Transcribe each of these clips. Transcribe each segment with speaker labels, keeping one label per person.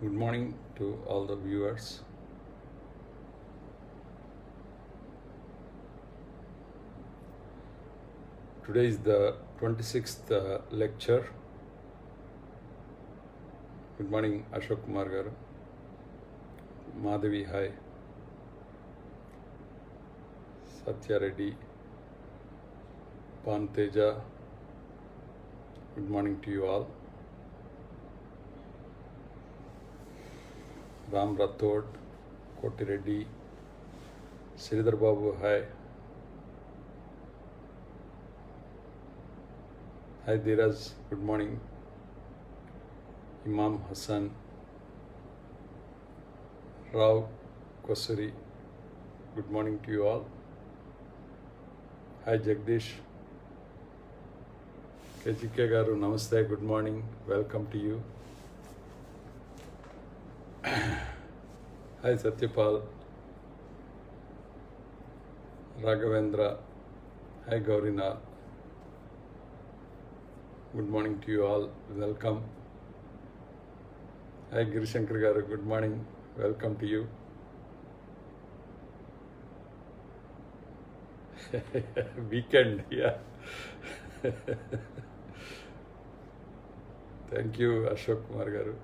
Speaker 1: Good morning to all the viewers. Today is the 26th lecture. Good morning, Ashok Kumar garu. Madhavi, hi. Satya Reddy, Panteja. Good morning to you all. Ram Rathod, Koti Reddy, Sridhar Babu, hi. Hi Dheeraj, good morning. Imam Hassan, Rao Kosuri, good morning to you all. Hi Jagdish. KGK garu, namaste, good morning, welcome to you. Hi Satyapal, Raghavendra, hi Gaurina, good morning to you all, welcome. Hi Girishankar garu, good morning, welcome to you. Weekend, yeah. Thank you Ashok Kumar garu.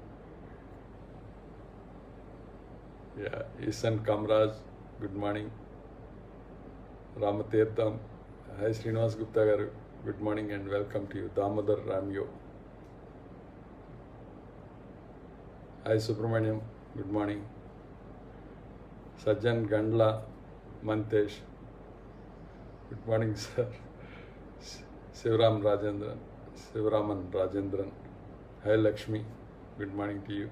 Speaker 1: Yeah, Isan Kamraj, good morning. Ramatirtham, hi Srinivas Gupta garu, good morning and welcome to you. Damodar Ramyo. Hi Subramaniam, good morning. Sajjan Gandla Mantesh, good morning sir. Sivaraman Rajendran. Hi Lakshmi, good morning to you.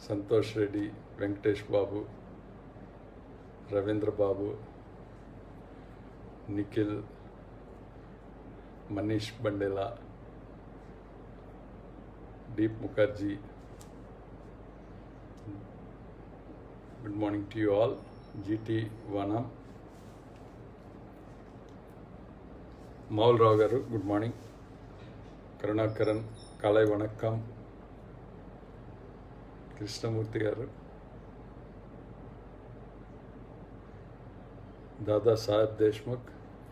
Speaker 1: Santosh Reddy, Venkatesh Babu, Ravindra Babu, Nikhil, Manish Bandela, Deep Mukherjee. Good morning to you all. GT Vanam. Maul Rao garu, good morning. Karunakaran, Kalai Vanakkam. Krishnamurthy garu. Dada Sahib Deshmukh.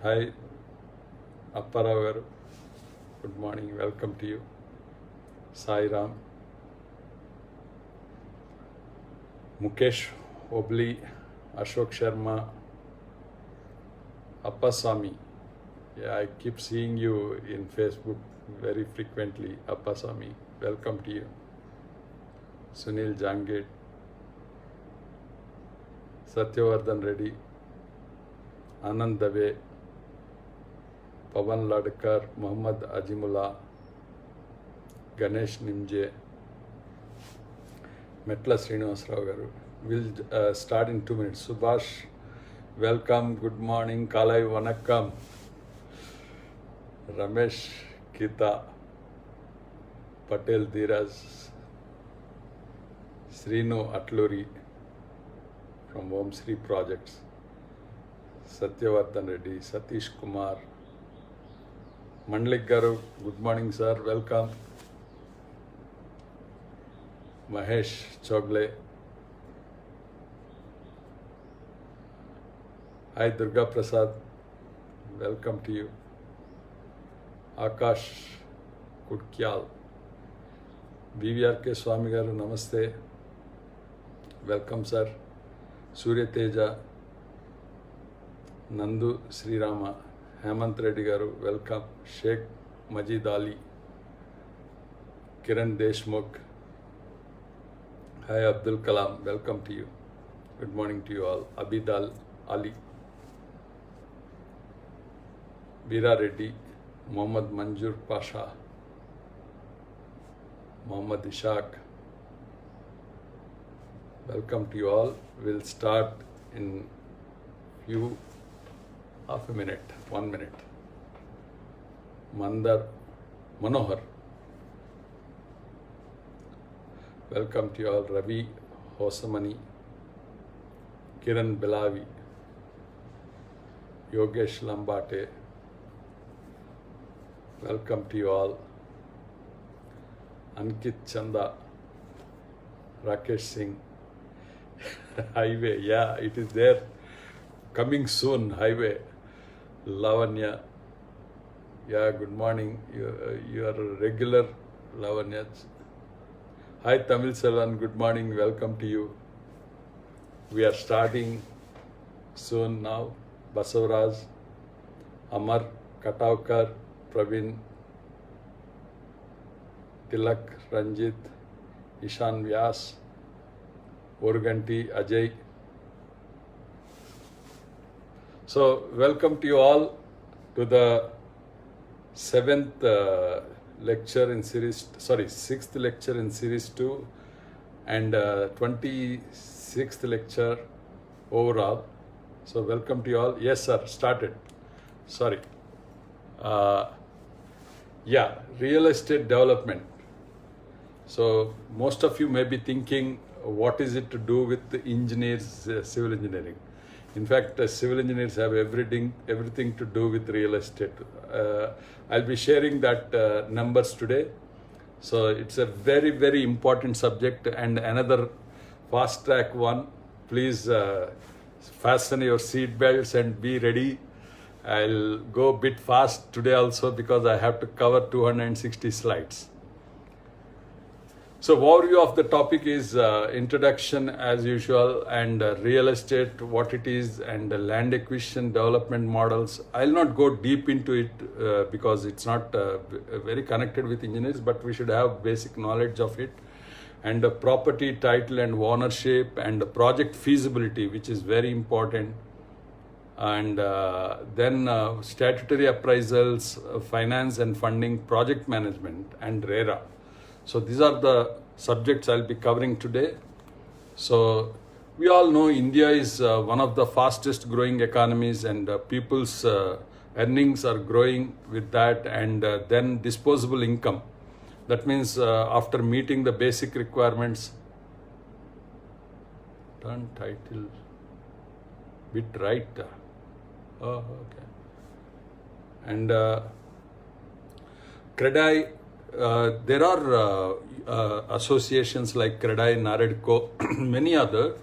Speaker 1: Hi Apparao garu. Good morning, welcome to you. Sai Ram. Mukesh Obli, Ashok Sharma, Appasamy. Yeah, I keep seeing you in Facebook very frequently. Appasamy, welcome to you. Sunil Jangate, Satyavardhan Reddy, Anand Dave, Pavan Ladkar, Muhammad Ajimullah, Ganesh Nimje, Metla Srinivas Rao garu. We'll start in 2 minutes. Subhash, welcome, good morning, Kalai Vanakkam. Ramesh Kita, Patel Dheeraj, Srinu Atluri from Om Shri Projects, Satyavardhan Reddy, Satish Kumar, Mandlik garu, good morning sir, welcome. Mahesh Chogle, hi Durga Prasad, welcome to you. Akash Kudkyal, BVRK Swami garu, namaste, welcome sir. Surya Teja, Nandu Srirama, Hemant Reddy garu, welcome. Sheikh Majid Ali, Kiran Deshmukh, hi Abdul Kalam, welcome to you. Good morning to you all. Abidal Ali, Veera Reddy, Mohammad Manjur Pasha, Mohammad Ishaq, welcome to you all. We'll start in half a minute, 1 minute. Mandar Manohar, welcome to you all. Ravi Hosamani, Kiran Belavi, Yogesh Lambate, welcome to you all. Ankit Chanda, Rakesh Singh. Highway, yeah, it is there. Coming soon, highway. Lavanya. Yeah, good morning. You are a regular, Lavanya. Hi, Tamil Selvan. Good morning. Welcome to you. We are starting soon now. Basavaraj, Amar, Katavkar, Praveen, Tilak, Ranjit, Ishan Vyas, Organti, Ajay. So, welcome to you all to the sixth lecture in series 2 and 26th lecture overall. So, welcome to you all. Yes, sir, started. Sorry. Real estate development. So, most of you may be thinking, what is it to do with the engineers, civil engineering? In fact, civil engineers have everything to do with real estate. I'll be sharing that numbers today. So it's a very, very important subject and another fast track one. Please fasten your seat belts and be ready. I'll go a bit fast today also because I have to cover 260 slides. So overview of the topic is introduction as usual and real estate, what it is, and land acquisition development models. I'll not go deep into it because it's not very connected with engineers, but we should have basic knowledge of it. And property, title and ownership and project feasibility, which is very important. And then statutory appraisals, finance and funding, project management and RERA. So these are the subjects I'll be covering today. So we all know India is one of the fastest growing economies and people's earnings are growing with that, and then disposable income. That means after meeting the basic requirements, turn title, bit right. Oh, okay. And CREDAI, there are associations like CREDAI, NAREDCO, many other,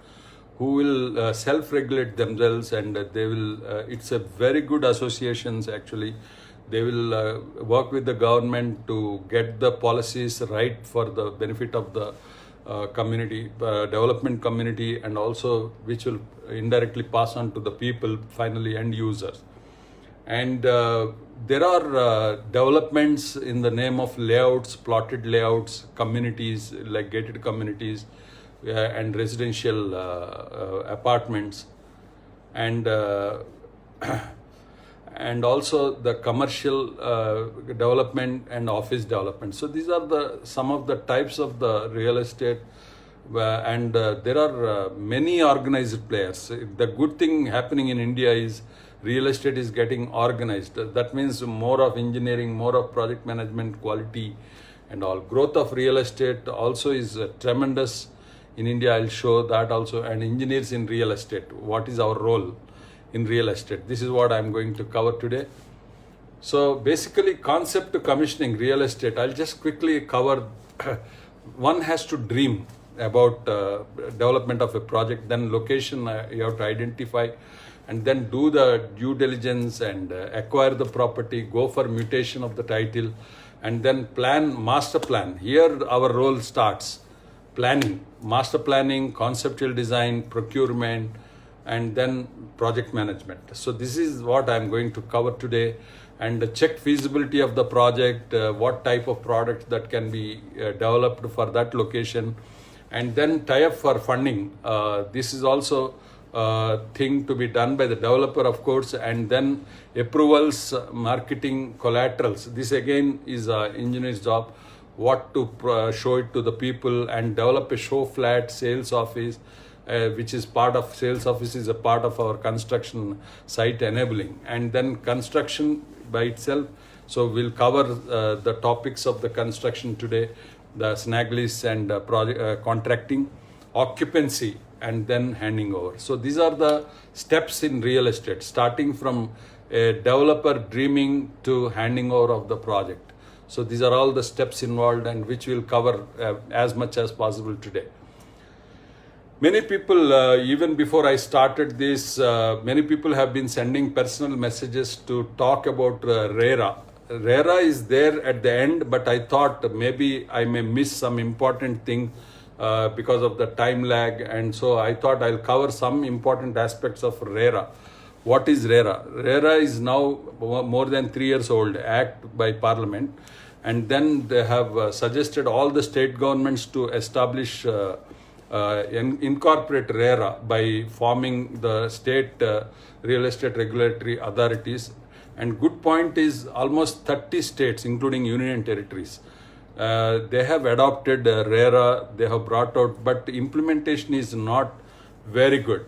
Speaker 1: who will self-regulate themselves, and they will, it's a very good associations actually. They will work with the government to get the policies right for the benefit of the community, development community, and also which will indirectly pass on to the people, finally end users. And there are developments in the name of layouts, plotted layouts, communities like gated communities and residential apartments, and and also the commercial development and office development. So these are some of the types of the real estate, and there are many organized players. The good thing happening in India is real estate is getting organized. That means more of engineering, more of project management, quality and all. Growth of real estate also is tremendous in India. I'll show that also. And engineers in real estate, what is our role in real estate? This is what I'm going to cover today. So basically, concept to commissioning real estate, I'll just quickly cover. One has to dream about development of a project, then location you have to identify, and then do the due diligence and acquire the property, go for mutation of the title, and then plan, master plan. Here our role starts. Planning, master planning, conceptual design, procurement, and then project management. So this is what I'm going to cover today, and check feasibility of the project, what type of product that can be developed for that location, and then tie up for funding. This is also thing to be done by the developer, of course, and then approvals, marketing, collaterals. This again is an engineer's job, what to show it to the people, and develop a show flat sales office, which is part of sales office is a part of our construction site enabling, and then construction by itself. So we'll cover the topics of the construction today, the snag lists and project contracting, occupancy, and then handing over. So these are the steps in real estate, starting from a developer dreaming to handing over of the project. So these are all the steps involved, and which we'll cover as much as possible today. Many people, even before I started this, many people have been sending personal messages to talk about RERA. RERA is there at the end, but I thought maybe I may miss some important thing because of the time lag, and so I thought I'll cover some important aspects of RERA. What is RERA? RERA is now more than 3 years old, act by Parliament, and then they have suggested all the state governments to establish incorporate RERA by forming the state real estate regulatory authorities. And good point is almost 30 states, including union territories, they have adopted RERA, they have brought out, but implementation is not very good.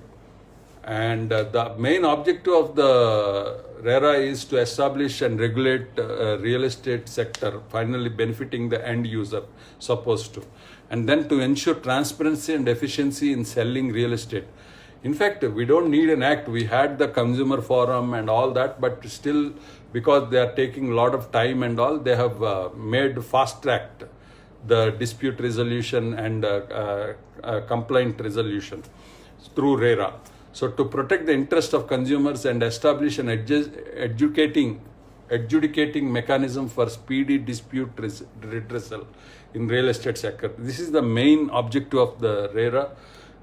Speaker 1: And the main objective of the RERA is to establish and regulate real estate sector, finally benefiting the end user, supposed to. And then to ensure transparency and efficiency in selling real estate. In fact, we don't need an act. We had the consumer forum and all that, but still, because they are taking a lot of time and all, they have made fast tracked the dispute resolution and complaint resolution through RERA. So to protect the interest of consumers and establish an adjudicating mechanism for speedy dispute redressal in real estate sector. This is the main objective of the RERA,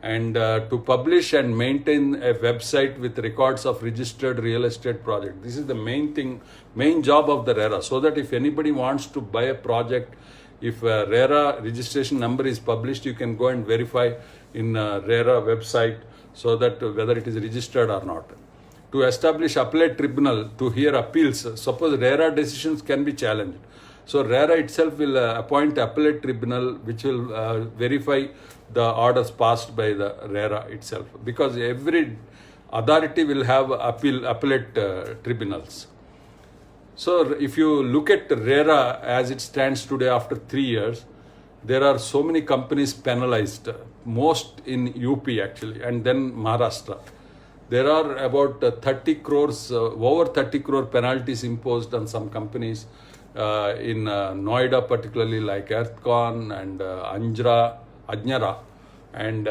Speaker 1: and to publish and maintain a website with records of registered real estate project. This is the main job of the RERA, so that if anybody wants to buy a project, if a RERA registration number is published, you can go and verify in RERA website so that whether it is registered or not. To establish appellate tribunal to hear appeals. Suppose RERA decisions can be challenged. So RERA itself will appoint appellate tribunal which will verify the orders passed by the RERA itself, because every authority will have appellate tribunals. So if you look at RERA as it stands today after 3 years, there are so many companies penalized, most in UP actually, and then Maharashtra. There are about 30 crores, over 30 crore penalties imposed on some companies in Noida, particularly like Earthcon and Ajnara and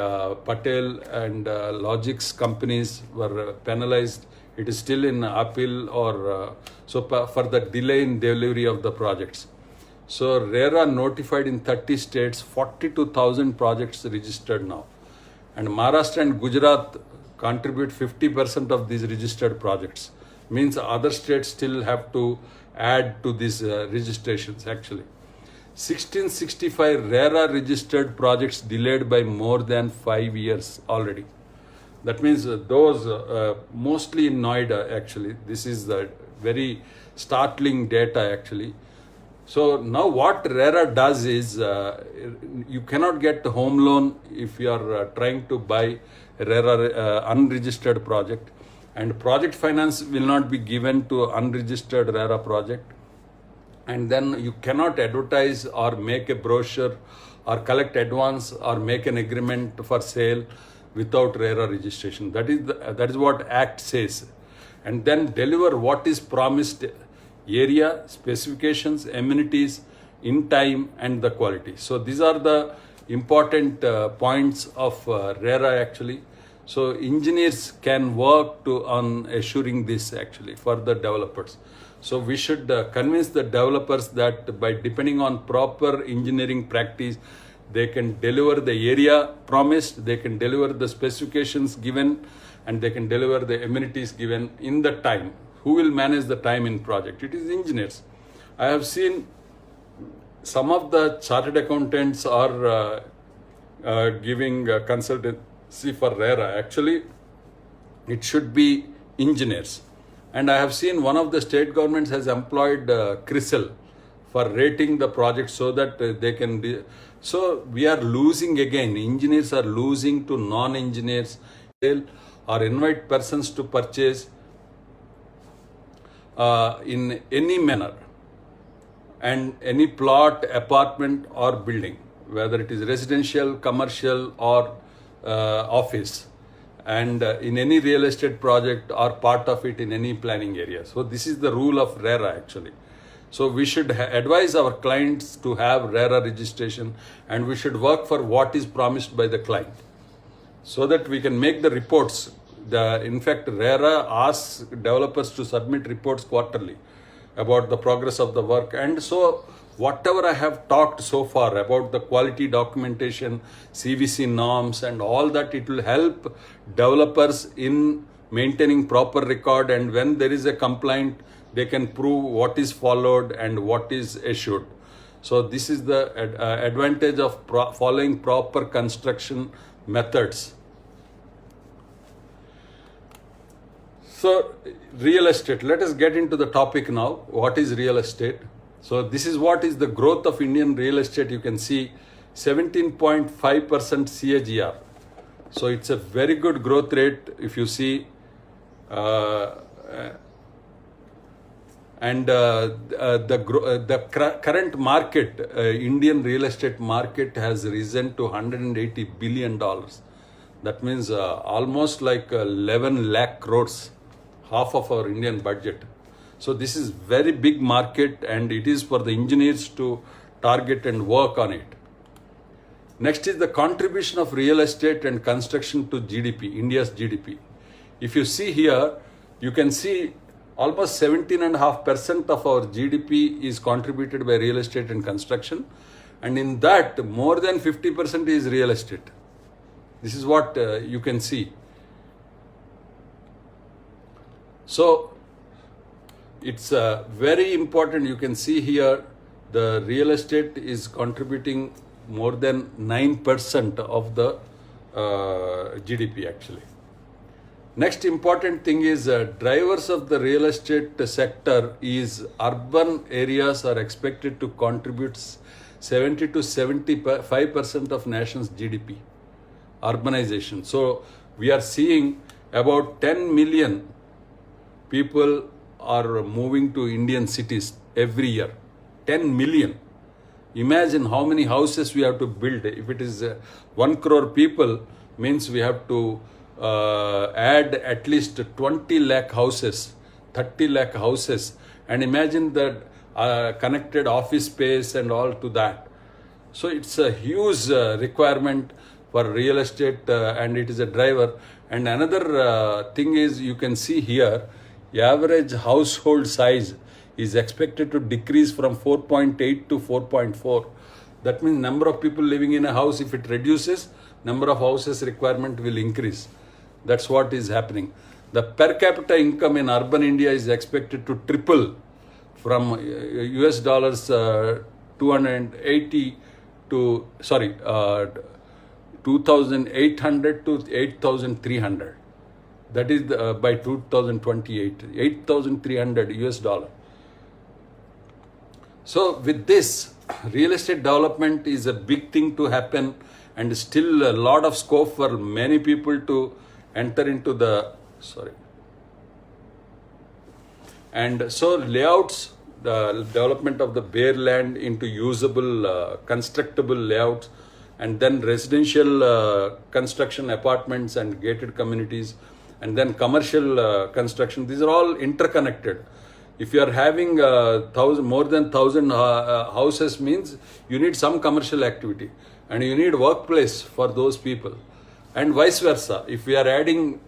Speaker 1: Patel and Logix companies were penalized. It is still in appeal or for the delay in delivery of the projects. So RERA notified in 30 states, 42,000 projects registered now. And Maharashtra and Gujarat contribute 50% of these registered projects. Means other states still have to add to these registrations actually. 1665 RERA registered projects delayed by more than 5 years already. That means those mostly in Noida actually. This is the very startling data actually. So now what RERA does is you cannot get a home loan if you are trying to buy a RERA unregistered project, and project finance will not be given to unregistered RERA project, and then you cannot advertise or make a brochure or collect advance or make an agreement for sale without RERA registration. That is what Act says. And then deliver what is promised: area, specifications, amenities, in time, and the quality. So these are the important points of RERA actually. So engineers can work on assuring this actually for the developers. So we should convince the developers that by depending on proper engineering practice, they can deliver the area promised, they can deliver the specifications given, and they can deliver the amenities given in the time. Who will manage the time in project? It is engineers. I have seen some of the chartered accountants are giving consultancy for RERA. Actually, it should be engineers. And I have seen one of the state governments has employed CRISIL for rating the project so that they can. So we are losing again. Engineers are losing to non-engineers, or invite persons to purchase in any manner, and any plot, apartment or building, whether it is residential, commercial or office, and in any real estate project or part of it in any planning area. So this is the rule of RERA actually. So we should advise our clients to have RERA registration, and we should work for what is promised by the client. so that we can make the reports. In fact, RERA asks developers to submit reports quarterly about the progress of the work. And so whatever I have talked so far about the quality documentation, CVC norms and all that, it will help developers in maintaining proper record, and when there is a complaint, they can prove what is followed and what is issued. So this is the advantage of following proper construction methods. So real estate, let us get into the topic now. What is real estate? So this is what is the growth of Indian real estate. You can see 17.5% CAGR. So it's a very good growth rate if you see. The current market, Indian real estate market has risen to $180 billion. That means almost like 11 lakh crores, half of our Indian budget. So this is very big market, and it is for the engineers to target and work on it. Next is the contribution of real estate and construction to GDP, India's GDP. If you see here, you can see almost 17.5% of our GDP is contributed by real estate and construction. And in that, more than 50% is real estate. This is what you can see. So it's very important. You can see here the real estate is contributing more than 9% of the GDP actually. Next important thing is drivers of the real estate sector is urban areas are expected to contribute 70 to 75% of nation's GDP. Urbanization. So we are seeing about 10 million people are moving to Indian cities every year. 10 million. Imagine how many houses we have to build. If it is 1 crore people, means we have to add at least 20 lakh houses, 30 lakh houses, and imagine that connected office space and all to that. So it's a huge requirement for real estate and it is a driver. And another thing is, you can see here, average household size is expected to decrease from 4.8 to 4.4. That means number of people living in a house, if it reduces, number of houses requirement will increase. That's what is happening. The per capita income in urban India is expected to triple from US dollars 280 to, 2,800 to 8,300. That is by 2028, 8,300 US dollar. So with this, real estate development is a big thing to happen, and still a lot of scope for many people to enter into the, And so layouts, the development of the bare land into usable, constructible layouts, and then residential construction, apartments and gated communities, and then commercial construction. These are all interconnected. If you are having more than 1,000 houses, means you need some commercial activity and you need workplace for those people, and vice versa. If we are adding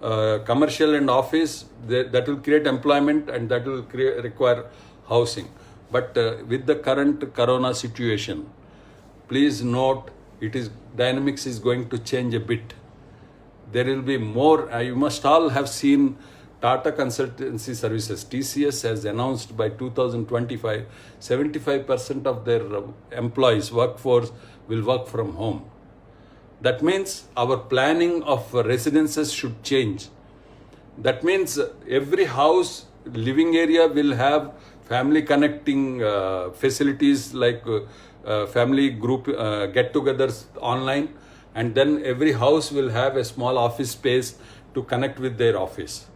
Speaker 1: commercial and office, that will create employment and that will require housing. But with the current corona situation, please note, dynamics is going to change a bit. There will be more. You must all have seen Tata Consultancy Services, TCS, has announced by 2025, 75% of their employees, workforce, will work from home. That means our planning of residences should change. That means every house, living area will have family connecting facilities like family group get-togethers online, and then every house will have a small office space to connect with their office.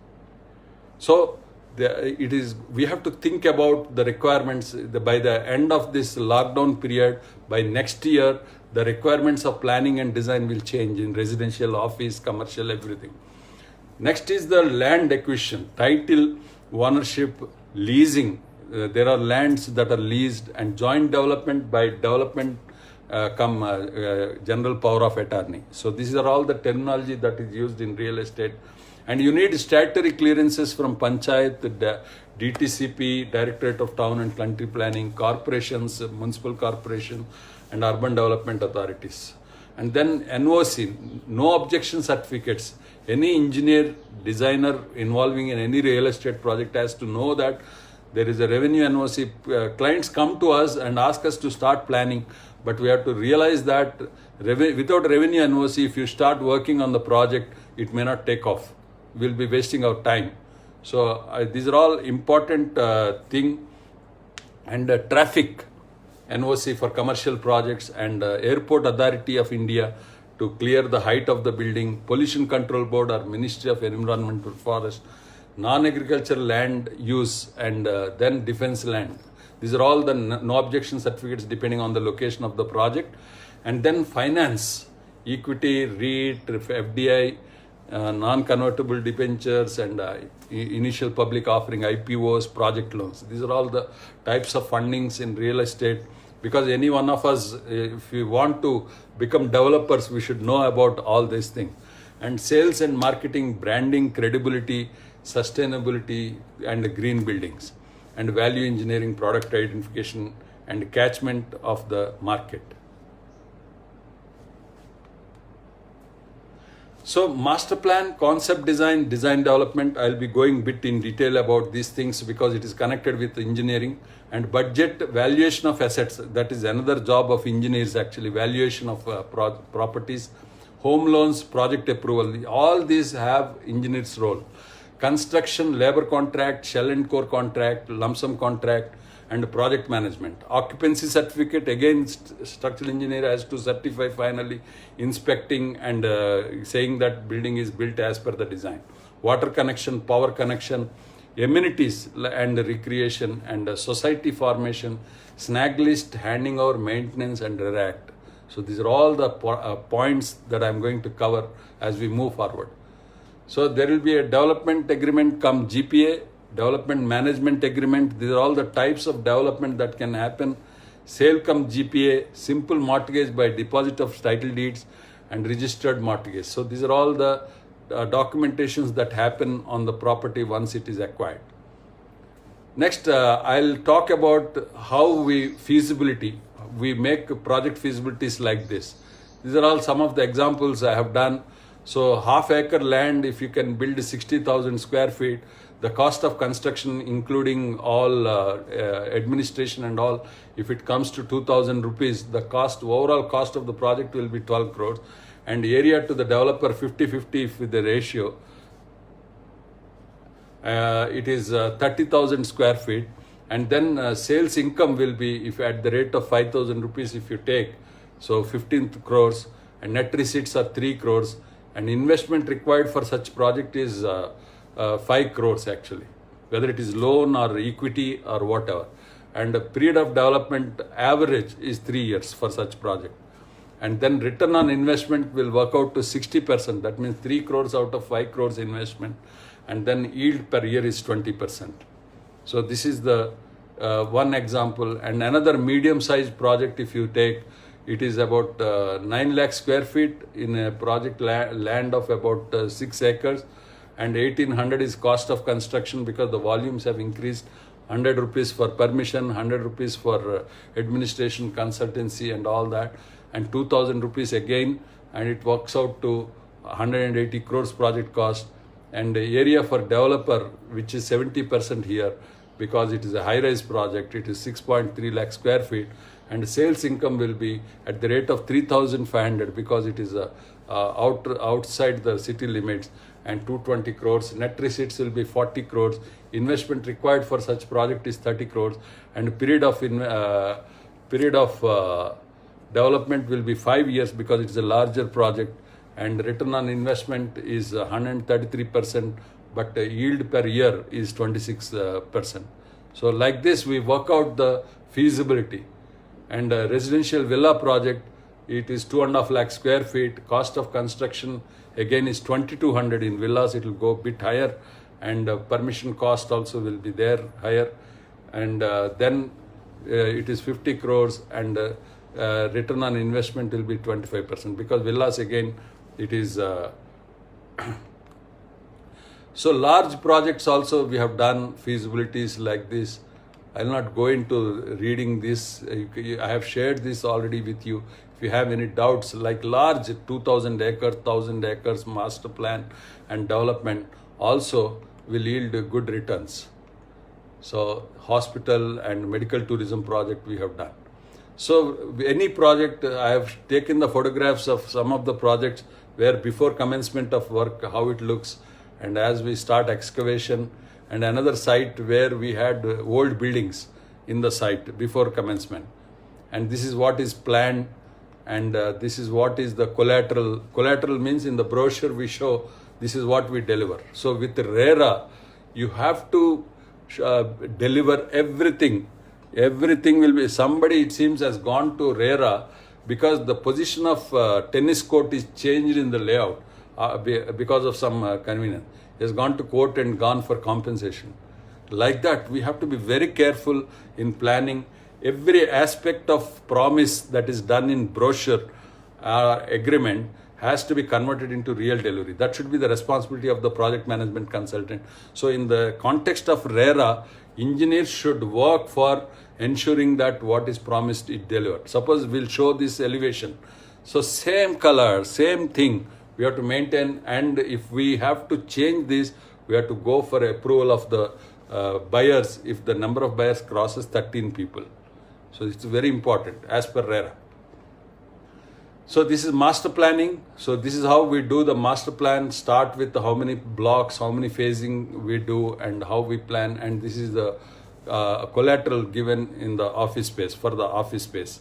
Speaker 1: So we have to think about the requirements. By the end of this lockdown period, by next year, the requirements of planning and design will change in residential, office, commercial, everything. Next is the land acquisition, title, ownership, leasing. There are lands that are leased, and joint development by development general power of attorney. So these are all the terminology that is used in real estate. And you need statutory clearances from Panchayat, DTCP, Directorate of Town and Country Planning, corporations, municipal corporation, and urban development authorities. And then NOC, no objection certificates. Any engineer, designer involving in any real estate project has to know that there is a revenue NOC. Clients come to us and ask us to start planning, but we have to realize that without revenue NOC, if you start working on the project, it may not take off. We'll be wasting our time. So these are all important thing. And traffic NOC for commercial projects, and Airport Authority of India to clear the height of the building, Pollution Control Board or Ministry of Environmental Forest, non-agricultural land use, and then defense land. These are all the no objection certificates depending on the location of the project. And then finance, equity, REIT, FDI, non-convertible debentures, and initial public offering, IPOs, project loans. These are all the types of fundings in real estate, because any one of us, if we want to become developers, we should know about all these things. And sales and marketing, branding, credibility, sustainability, and green buildings, and value engineering, product identification, and catchment of the market. So master plan, concept design, design development, I'll be going a bit in detail about these things because it is connected with engineering. And budget, valuation of assets, that is another job of engineers actually, valuation of properties, home loans, project approval, all these have engineers' role. Construction, labor contract, shell and core contract, lump sum contract, and project management. Occupancy certificate, again structural engineer has to certify finally, inspecting and saying that building is built as per the design. Water connection, power connection, amenities and recreation, and society formation, snag list, handing over, maintenance, and REACT. So these are all the points that I'm going to cover as we move forward. So there will be a development agreement come GPA, development management agreement. These are all the types of development that can happen. Sale come GPA, simple mortgage by deposit of title deeds, and registered mortgage. So these are all the documentations that happen on the property once it is acquired. Next, I'll talk about how we make project feasibilities like this. These are all some of the examples I have done. So half acre land, if you can build 60,000 square feet, the cost of construction, including all administration and all, if it comes to 2,000 rupees, the overall cost of the project will be 12 crores. And area to the developer 50-50 with the ratio, it is 30,000 square feet. And then sales income will be, if at the rate of 5,000 rupees if you take, so 15 crores, and net receipts are 3 crores. And investment required for such project is 5 crores actually, whether it is loan or equity or whatever. And the period of development average is 3 years for such project. And then return on investment will work out to 60%. That means 3 crores out of 5 crores investment. And then yield per year is 20%. So this is the one example. And another medium-sized project, if you take, it is about 9 lakh square feet in a project land of about 6 acres. And 1,800 is cost of construction because the volumes have increased. 100 rupees for permission, 100 rupees for administration, consultancy, and all that. And 2,000 rupees again, and it works out to 180 crores project cost. And the area for developer, which is 70% here, because it is a high-rise project, it is 6.3 lakh square feet. And sales income will be at the rate of 3,500 because it is outside the city limits, and 220 crores. Net receipts will be 40 crores. Investment required for such project is 30 crores. And period of development will be 5 years because it is a larger project. And return on investment is 133%, but yield per year is 26%. So like this, we work out the feasibility. And a residential villa project, it is 2.5 lakh square feet. Cost of construction again is 2,200. In villas it will go a bit higher, and permission cost also will be there higher. And then it is 50 crores, and return on investment will be 25%, because villas again it is so large projects also we have done feasibilities like this. I will not go into reading this. I have shared this already with you. If you have any doubts, like large 2,000 acres, 1,000 acres master plan and development also will yield good returns. So hospital and medical tourism project we have done. So any project, I have taken the photographs of some of the projects where before commencement of work, how it looks, and as we start excavation, and another site where we had old buildings in the site before commencement. And this is what is planned, and this is what is the collateral. Collateral means in the brochure we show this is what we deliver. So with RERA, you have to deliver everything. Everything will be, somebody it seems has gone to RERA because the position of tennis court is changed in the layout because of some convenience. He has gone to court and gone for compensation. Like that, we have to be very careful in planning. Every aspect of promise that is done in brochure agreement has to be converted into real delivery. That should be the responsibility of the project management consultant. So in the context of RERA, engineers should work for ensuring that what is promised is delivered. Suppose we'll show this elevation. So same color, same thing, we have to maintain, and if we have to change this, we have to go for approval of the buyers if the number of buyers crosses 13 people. So it's very important as per RERA. So this is master planning. So this is how we do the master plan. Start with how many blocks, how many phasing we do, and how we plan. And this is the collateral given in the office space, for the office space.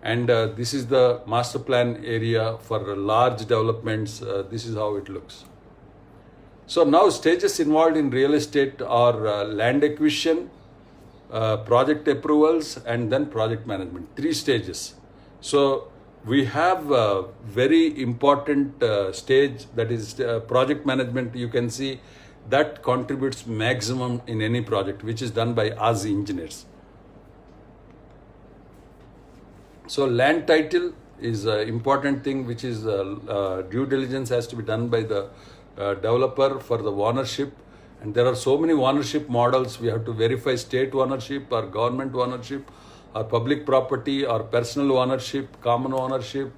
Speaker 1: And this is the master plan area for large developments. This is how it looks. So now stages involved in real estate are land acquisition, project approvals, and then project management. 3 stages. So we have a very important stage, that is project management. You can see that contributes maximum in any project, which is done by us engineers. So land title is an important thing, which is due diligence has to be done by the developer for the ownership. And there are so many ownership models. We have to verify state ownership or government ownership, or public property, or personal ownership, common ownership,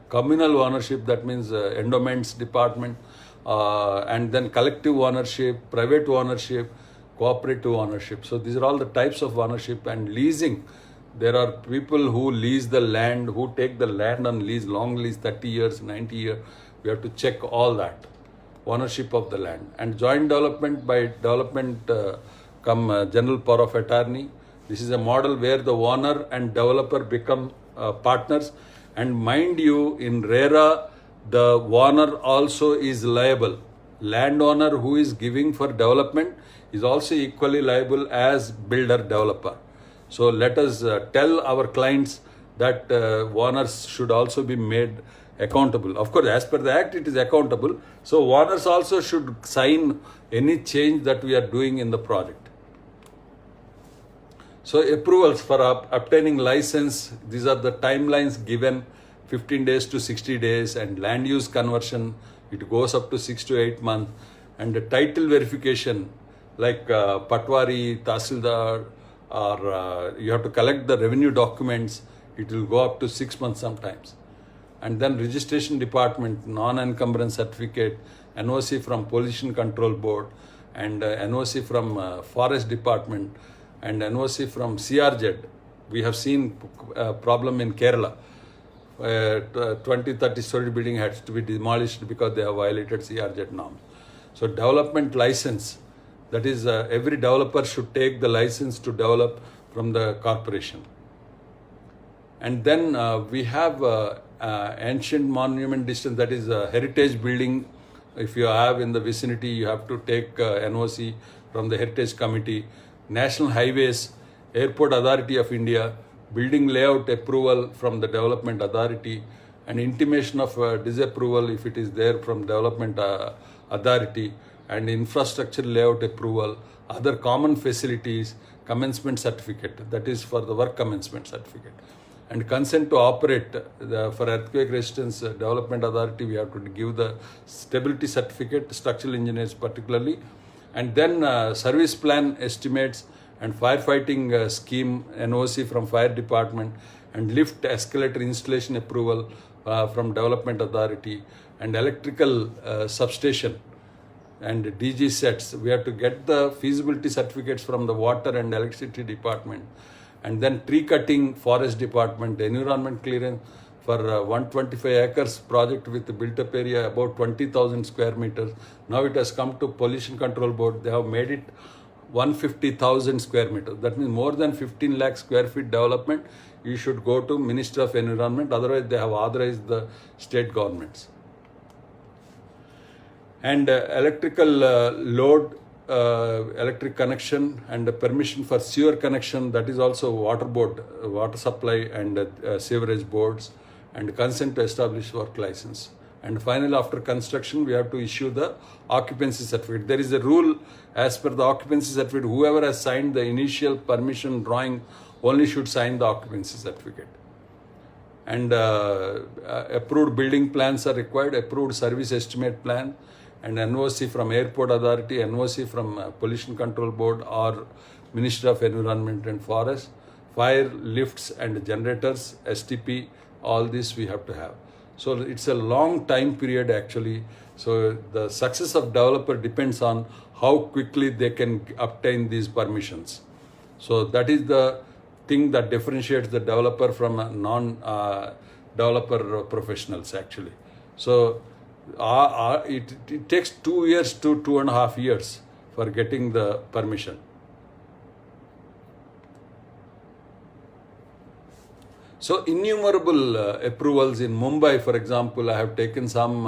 Speaker 1: communal ownership, that means endowments department, and then collective ownership, private ownership, cooperative ownership. So these are all the types of ownership. And leasing, there are people who lease the land, who take the land on lease, long lease, 30 years, 90 years. We have to check all that, ownership of the land. And joint development, by development come general power of attorney. This is a model where the owner and developer become partners. And mind you, in RERA, the owner also is liable. Landowner who is giving for development is also equally liable as builder developer. So let us tell our clients that owners should also be made accountable. Of course, as per the Act, it is accountable. So owners also should sign any change that we are doing in the project. So approvals for obtaining license, these are the timelines given, 15 days to 60 days, and land use conversion, it goes up to 6 to 8 months. And the title verification, like Patwari, Tahsildar, or you have to collect the revenue documents, it will go up to 6 months sometimes. And then registration department, non-encumbrance certificate, NOC from Pollution Control Board, and NOC from Forest Department, and NOC from CRZ. We have seen a problem in Kerala. 20-30 story building has to be demolished because they have violated CRZ norms. So development license, that is every developer should take the license to develop from the corporation. And then we have ancient monument distance, that is a heritage building. If you have in the vicinity, you have to take NOC from the Heritage Committee. National Highways, Airport Authority of India, building layout approval from the Development Authority, and intimation of disapproval if it is there from Development Authority. and infrastructure layout approval, other common facilities, commencement certificate, that is for the work commencement certificate. And consent to operate, for earthquake resistance development authority, we have to give the stability certificate, structural engineers particularly, and then service plan estimates and firefighting scheme NOC from fire department, and lift escalator installation approval from development authority, and electrical substation and DG sets. We have to get the feasibility certificates from the water and electricity department, and then tree cutting forest department, environment clearance for 125 acres project with the built up area about 20,000 square meters. Now it has come to pollution control board. They have made it 150,000 square meters. That means more than 15 lakh square feet development, you should go to Minister of Environment. Otherwise they have authorized the state governments. And electrical load, electric connection, and permission for sewer connection, that is also water board, water supply and sewerage boards, and consent to establish work license. And finally, after construction, we have to issue the occupancy certificate. There is a rule as per the occupancy certificate, whoever has signed the initial permission drawing only should sign the occupancy certificate. And approved building plans are required, approved service estimate plan, and NOC from Airport Authority, NOC from Pollution Control Board or Ministry of Environment and Forest, fire lifts and generators, STP, all this we have to have. So it's a long time period actually. So the success of developer depends on how quickly they can obtain these permissions. So that is the thing that differentiates the developer from non-developer professionals actually. So it takes 2 years to 2.5 years for getting the permission. So innumerable approvals in Mumbai, for example, I have taken some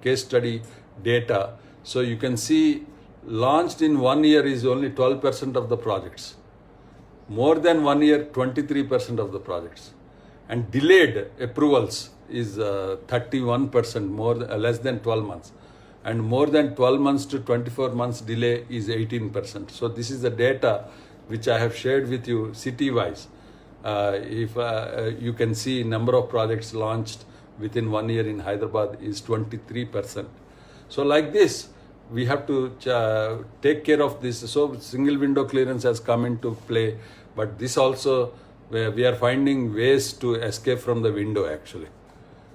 Speaker 1: case study data. So you can see launched in 1 year is only 12% of the projects. More than 1 year, 23% of the projects. And delayed approvals is 31%, less than 12 months. And more than 12 months to 24 months delay is 18%. So this is the data which I have shared with you city-wise. If you can see number of projects launched within 1 year in Hyderabad is 23%. So like this, we have to take care of this. So single window clearance has come into play, but this also, we are finding ways to escape from the window actually.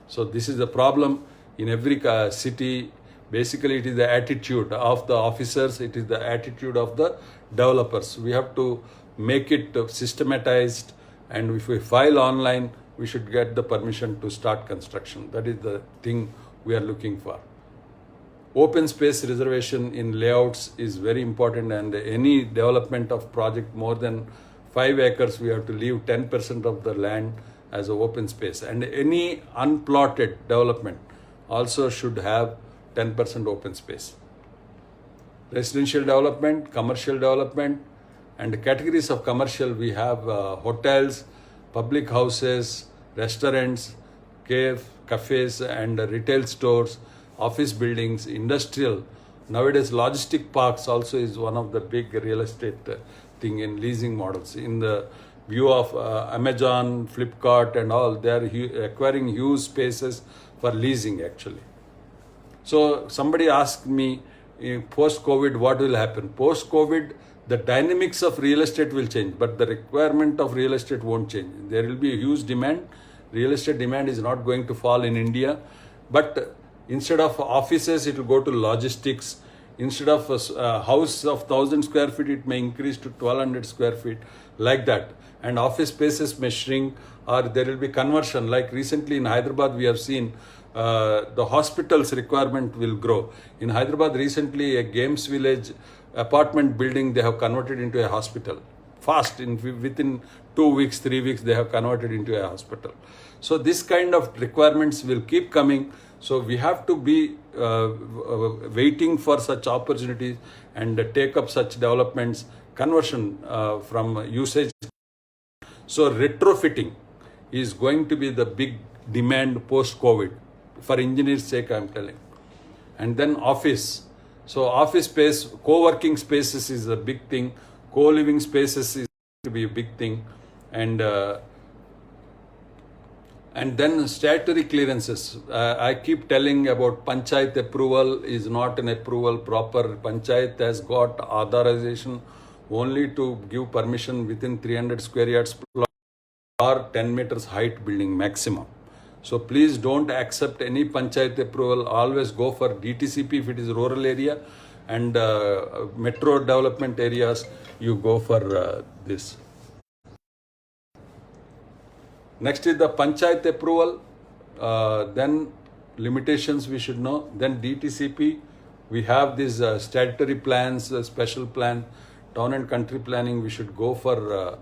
Speaker 1: So this is the problem in every city. Basically, it is the attitude of the officers, it is the attitude of the developers. We have to make it systematized, and if we file online, we should get the permission to start construction. That is the thing we are looking for. Open space reservation in layouts is very important, and any development of project more than 5 acres, we have to leave 10% of the land as an open space. And any unplotted development also should have 10% open space. Residential development, commercial development, and categories of commercial, we have hotels, public houses, restaurants, cafes and retail stores, office buildings, industrial. Nowadays, logistic parks also is one of the big real estate thing in leasing models. In the view of Amazon, Flipkart and all, they are acquiring huge spaces for leasing actually. So somebody asked me, post-COVID, what will happen? Post-COVID, the dynamics of real estate will change, but the requirement of real estate won't change. There will be a huge demand. Real estate demand is not going to fall in India, but instead of offices, it will go to logistics. Instead of a house of 1,000 square feet, it may increase to 1,200 square feet, like that. And office spaces may shrink, or there will be conversion. Like recently in Hyderabad, we have seen the hospital's requirement will grow. In Hyderabad, recently a games village apartment building, they have converted into a hospital. Fast, within 2 weeks, 3 weeks, they have converted into a hospital. So this kind of requirements will keep coming. So we have to be waiting for such opportunities and take up such developments, conversion from usage. So retrofitting is going to be the big demand post-COVID. For engineers' sake, I am telling. And then office. So office space, co-working spaces is a big thing. Co-living spaces is to be a big thing. And then statutory clearances. I keep telling about Panchayat approval is not an approval proper. Panchayat has got authorization only to give permission within 300 square yards or 10 meters height building maximum. So please don't accept any Panchayat approval. Always go for DTCP if it is rural area, and metro development areas, you go for this. Next is the Panchayat approval, then limitations we should know. Then DTCP, we have these statutory plans, special plan, town and country planning. We should go for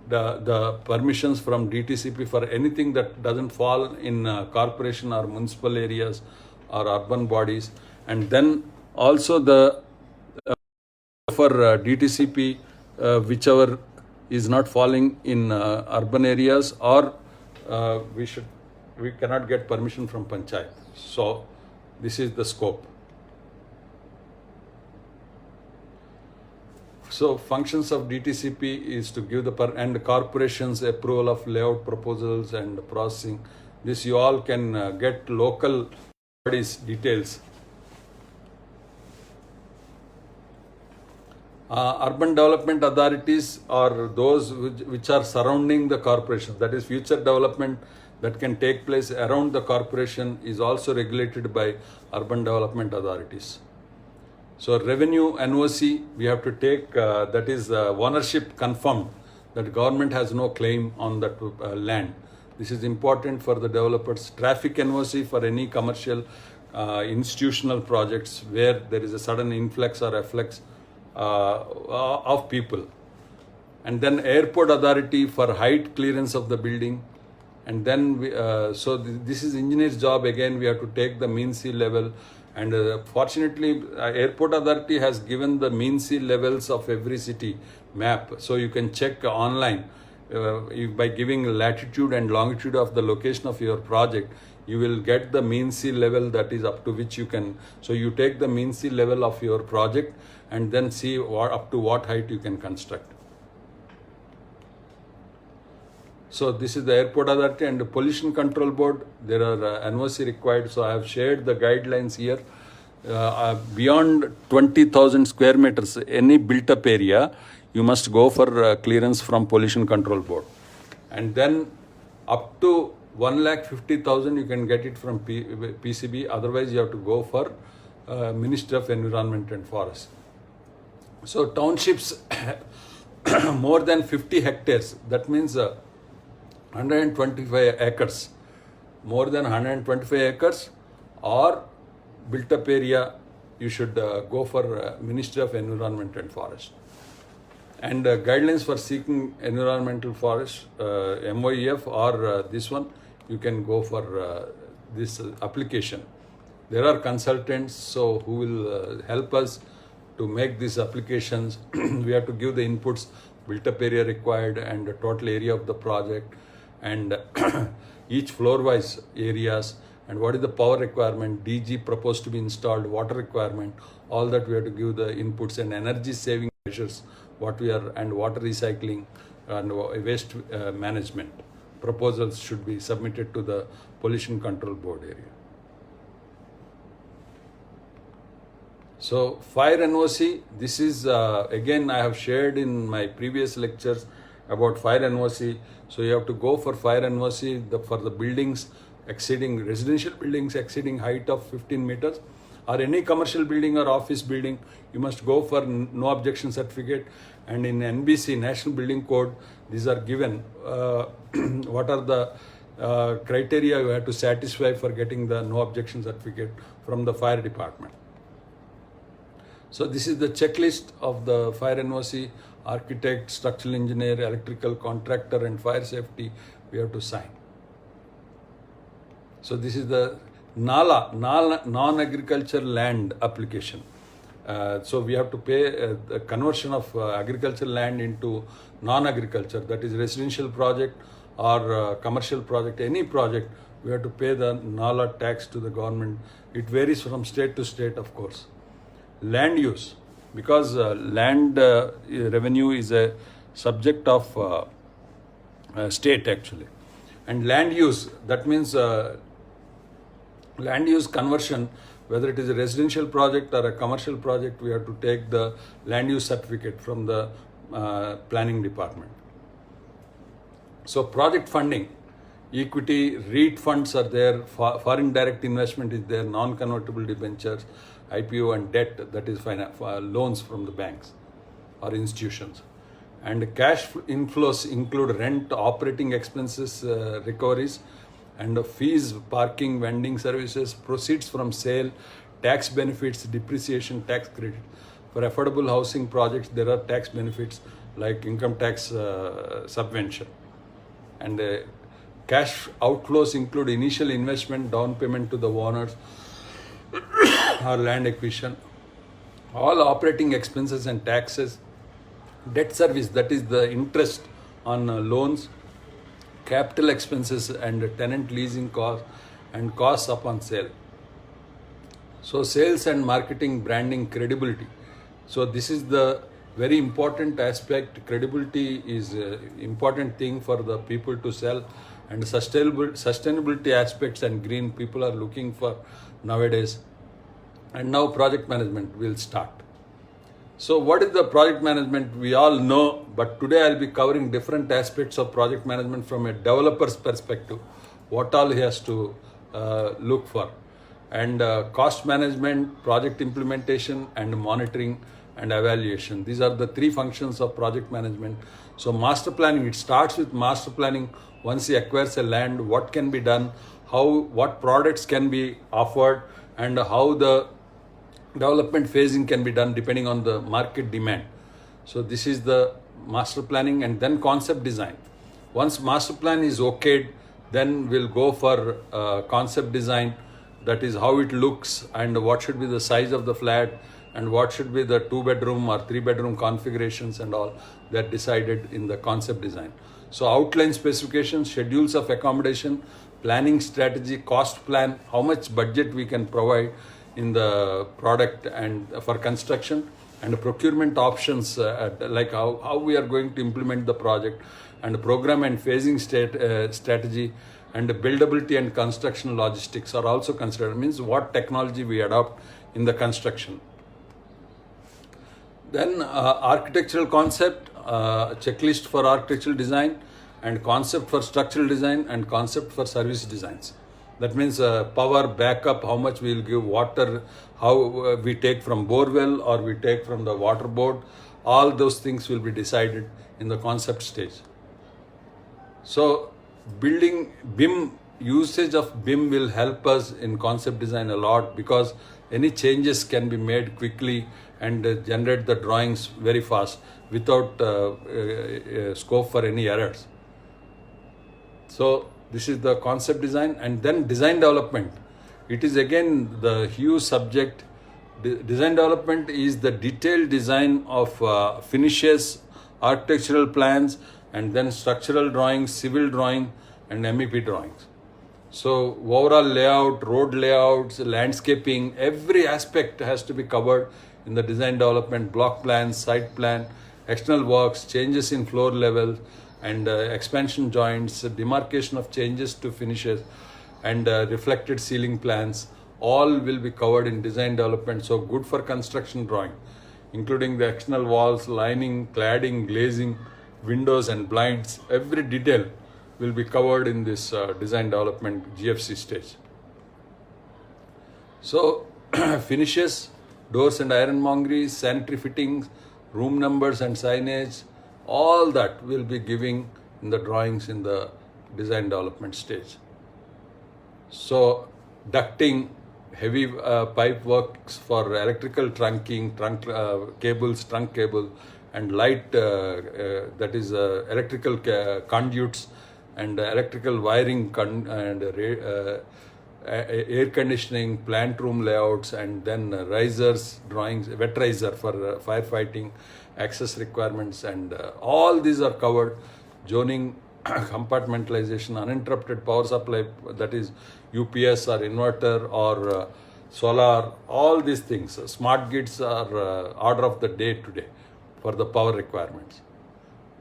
Speaker 1: the permissions from DTCP for anything that doesn't fall in corporation or municipal areas or urban bodies. And then also the for DTCP, whichever is not falling in urban areas, or we cannot get permission from Panchayat. So this is the scope. So functions of DTCP is to give and corporations approval of layout proposals and processing. This you all can get local bodies details. Urban development authorities are those which are surrounding the corporation. That is, future development that can take place around the corporation is also regulated by urban development authorities. So revenue NOC we have to take, that is ownership confirmed, that government has no claim on that land. This is important for the developers. Traffic NOC for any commercial institutional projects where there is a sudden influx or efflux of people. And then airport authority for height clearance of the building. And then this is engineer's job. Again, we have to take the mean sea level. And fortunately, airport authority has given the mean sea levels of every city map. So you can check online by giving latitude and longitude of the location of your project. You will get the mean sea level that is up to which you can. So you take the mean sea level of your project and then see up to what height you can construct. So this is the airport authority and the pollution control board. There are NOC required. So I have shared the guidelines here. Beyond 20,000 square meters, any built up area, you must go for clearance from pollution control board. And then up to 1,50,000 you can get it from PCB. Otherwise you have to go for Ministry of Environment and Forest. So townships more than 50 hectares, that means 125 acres, more than 125 acres or built up area, you should go for Ministry of Environment and Forest. And guidelines for seeking environmental forest, MOEF or this one, you can go for this application. There are consultants so who will help us to make these applications. We have to give the inputs, built up area required and the total area of the project, and each floor wise areas, and what is the power requirement, DG proposed to be installed, water requirement, all that we have to give the inputs, and energy saving measures, what we are, and water recycling and waste management. Proposals should be submitted to the pollution control board area. So fire NOC, this is again I have shared in my previous lectures about fire NOC. So you have to go for fire NOC for the buildings exceeding, residential buildings exceeding height of 15 meters, or any commercial building or office building, you must go for no objection certificate. And in NBC, National Building Code, these are given. What are the criteria you have to satisfy for getting the no objection certificate from the fire department. So this is the checklist of the fire NOC, architect, structural engineer, electrical contractor and fire safety we have to sign. So this is the NALA, non-agriculture land application. So we have to pay the conversion of agricultural land into non-agriculture, that is residential project or commercial project, any project we have to pay the NALA tax to the government. It varies from state to state, of course. Land use, because land revenue is a subject of state actually. And land use, that means land use conversion, whether it is a residential project or a commercial project, we have to take the land use certificate from the planning department. So project funding, equity, REIT funds are there, foreign direct investment is there, non-convertible debentures, IPO and debt, that is loans from the banks or institutions. And cash inflows include rent, operating expenses, recoveries, and fees, parking, vending services, proceeds from sale, tax benefits, depreciation, tax credit. For affordable housing projects, there are tax benefits like income tax subvention. And cash outflows include initial investment, down payment to the owners or land acquisition, all operating expenses and taxes, debt service, that is the interest on loans, capital expenses and tenant leasing costs and costs upon sale. So sales and marketing, branding, credibility. So this is the very important aspect. Credibility is an important thing for the people to sell, and sustainability aspects and green people are looking for nowadays. And now project management will start. So what is the project management? We all know, but today I'll be covering different aspects of project management from a developer's perspective, what all he has to look for. And cost management, project implementation, and monitoring and evaluation. These are the three functions of project management. So master planning, it starts with master planning. Once he acquires a land, what can be done, what products can be offered, and how the development phasing can be done depending on the market demand. So this is the master planning. And then concept design. Once master plan is okayed, then we'll go for concept design, that is how it looks and what should be the size of the flat and what should be the 2-bedroom or 3-bedroom configurations and all that decided in the concept design. So outline specifications, schedules of accommodation, planning strategy, cost plan, how much budget we can provide in the product and for construction, and procurement options like how we are going to implement the project, and program and phasing strategy, and buildability and construction logistics are also considered. It means what technology we adopt in the construction. Then architectural concept, checklist for architectural design, and concept for structural design, and concept for service designs. That means power backup, how much we will give, water, how we take from borewell or we take from the water board. All those things will be decided in the concept stage. So building BIM, usage of BIM will help us in concept design a lot, because any changes can be made quickly and generate the drawings very fast without scope for any errors. So this is the concept design. And then design development. It is again the huge subject. Design development is the detailed design of finishes, architectural plans, and then structural drawings, civil drawing, and MEP drawings. So overall layout, road layouts, landscaping, every aspect has to be covered in the design development, block plans, site plan, external works, changes in floor level, and expansion joints, demarcation of changes to finishes, and reflected ceiling plans, all will be covered in design development. So good for construction drawing, including the external walls, lining, cladding, glazing, windows and blinds. Every detail will be covered in this design development GFC stage. So finishes, doors and ironmongery, sanitary fittings, room numbers and signage, all that will be giving in the drawings in the design development stage. So ducting, heavy pipe works for electrical trunking, trunk cable, and light, that is electrical conduits, and electrical wiring and air conditioning, plant room layouts, and then risers, drawings, wet riser for firefighting, access requirements, and all these are covered. Zoning, compartmentalization, uninterrupted power supply, that is UPS or inverter or solar, all these things. Smart grids are order of the day today for the power requirements.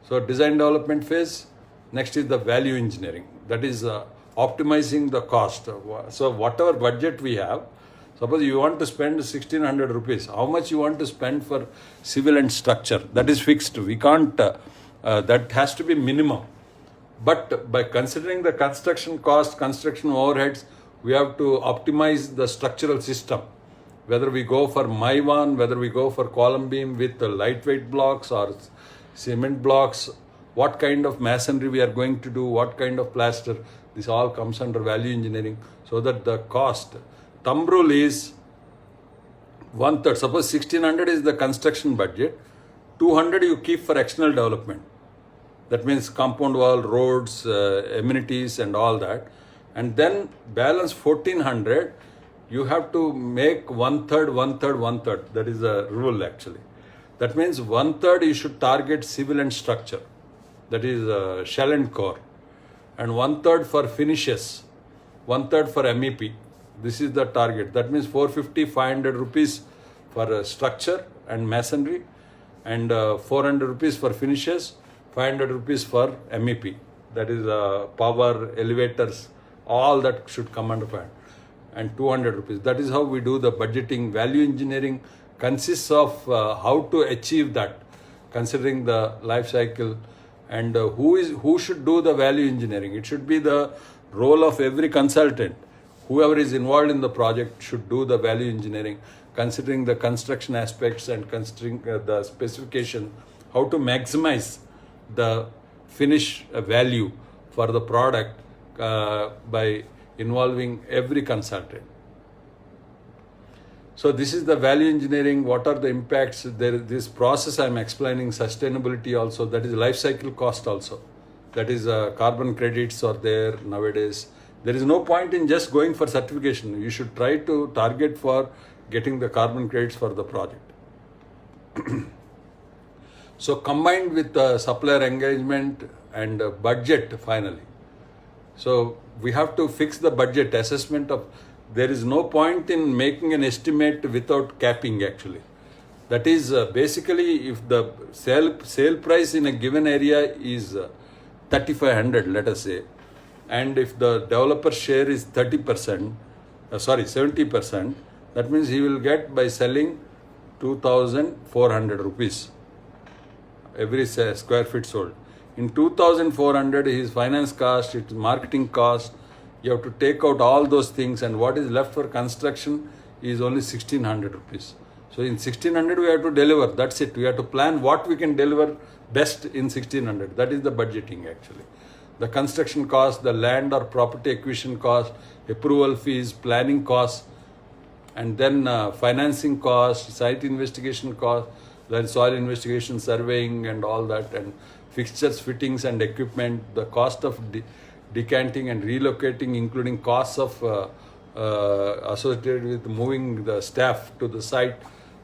Speaker 1: So design development phase, next is the value engineering, that is optimizing the cost. So whatever budget we have, suppose you want to spend 1600 rupees, how much you want to spend for civil and structure, that is fixed. We can't, that has to be minimum. But by considering the construction cost, construction overheads, we have to optimize the structural system. Whether we go for Maiwan, whether we go for column beam with the lightweight blocks or cement blocks, what kind of masonry we are going to do, what kind of plaster, this all comes under value engineering, so that the cost, thumb rule is 1/3. Suppose 1600 is the construction budget, 200 you keep for external development. That means compound wall, roads, amenities and all that. And then balance 1400, you have to make 1/3, 1/3, 1/3. That is the rule actually. That means 1/3 you should target civil and structure. That is shell and core. And 1/3 for finishes, 1/3 for MEP. This is the target. That means 450, 500 rupees for structure and masonry, and 400 rupees for finishes, 500 rupees for MEP. That is power, elevators, all that should come under fire. And 200 rupees. That is how we do the budgeting. Value engineering consists of how to achieve that, considering the life cycle, and who should do the value engineering. It should be the role of every consultant. Whoever is involved in the project should do the value engineering, considering the construction aspects and considering the specification, how to maximize the finish value for the product by involving every consultant. So this is the value engineering. What are the impacts? This process I am explaining, sustainability also, that is life cycle cost also. That is carbon credits are there nowadays. There is no point in just going for certification. You should try to target for getting the carbon credits for the project. So combined with supplier engagement and budget finally. So we have to fix the budget assessment of, there is no point in making an estimate without capping actually. That is basically if the sale price in a given area is 3500, let us say, and if the developer share is 70%, that means he will get by selling 2400 rupees every square feet sold. In 2400, his finance cost, its marketing cost, you have to take out all those things, and what is left for construction is only 1600 rupees. So in 1600 we have to deliver, that's it. We have to plan what we can deliver best in 1600. That is the budgeting actually. The construction cost, the land or property acquisition cost, approval fees, planning costs, and then financing cost, site investigation cost, then soil investigation, surveying and all that, and fixtures, fittings and equipment, the cost of decanting and relocating, including costs of associated with moving the staff to the site,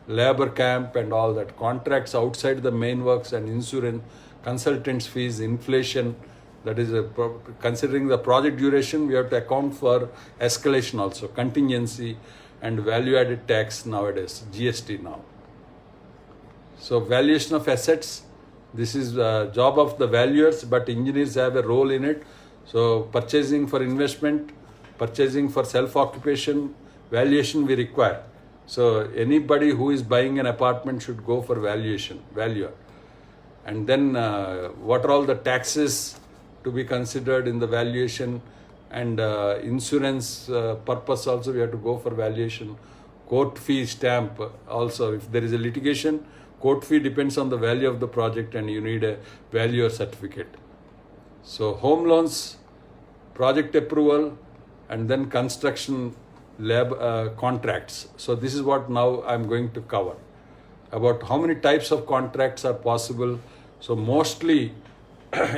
Speaker 1: labor camp and all that, contracts outside the main works and insurance, consultants fees, inflation. That is considering the project duration, we have to account for escalation also, contingency and value added tax nowadays, GST now. So valuation of assets, this is the job of the valuers, but engineers have a role in it. So purchasing for investment, purchasing for self-occupation, valuation we require. So anybody who is buying an apartment should go for valuation, valuer. And then what are all the taxes to be considered in the valuation, and insurance purpose also we have to go for valuation. Court fee stamp also, if there is a litigation, court fee depends on the value of the project and you need a valuer certificate. So home loans, project approval, and then construction lab contracts. So this is what now I'm going to cover about how many types of contracts are possible. So mostly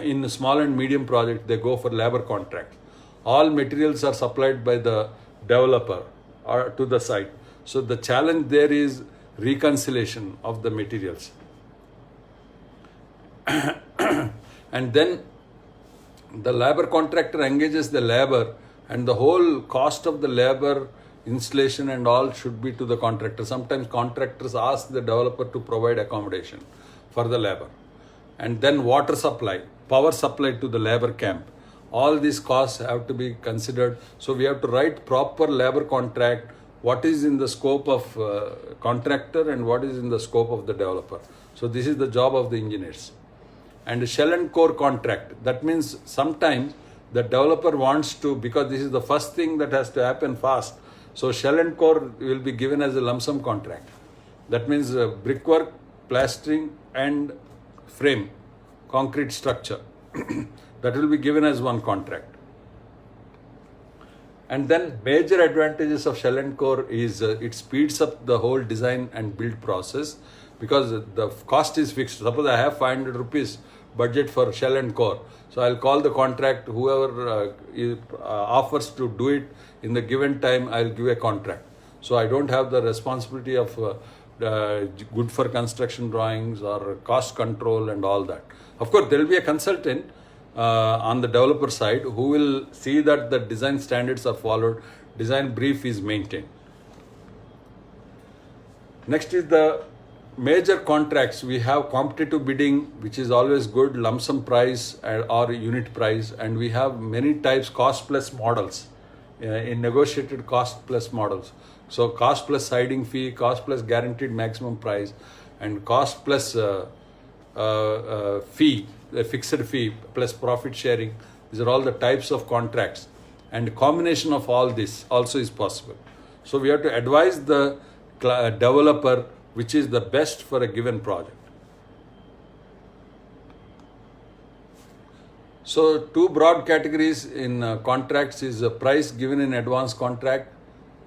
Speaker 1: in small and medium projects, they go for labor contracts. All materials are supplied by the developer or to the site. So the challenge there is reconciliation of the materials. And then the labor contractor engages the labor, and the whole cost of the labor, installation and all should be to the contractor. Sometimes contractors ask the developer to provide accommodation for the labor. And then water supply, power supply to the labor camp. All these costs have to be considered. So we have to write proper labor contract, what is in the scope of contractor and what is in the scope of the developer. So this is the job of the engineers. And shell and core contract, that means sometimes the developer wants to, because this is the first thing that has to happen fast, so shell and core will be given as a lump sum contract. That means brickwork, plastering and frame, concrete structure. That will be given as one contract. And then major advantages of shell and core is it speeds up the whole design and build process, because the cost is fixed. Suppose I have 500 rupees budget for shell and core. So I'll call the contract, whoever offers to do it in the given time, I'll give a contract. So I don't have the responsibility of good for construction drawings or cost control and all that. Of course, there will be a consultant on the developer side who will see that the design standards are followed, design brief is maintained. Next is the major contracts. We have competitive bidding, which is always good, lump sum price or unit price, and we have many types, cost plus models in negotiated cost plus models. So cost plus siding fee, cost plus guaranteed maximum price, and cost plus fee, a fixed fee plus profit sharing. These are all the types of contracts, and combination of all this also is possible. So we have to advise the developer which is the best for a given project. So two broad categories in contracts is a price given in advance contract,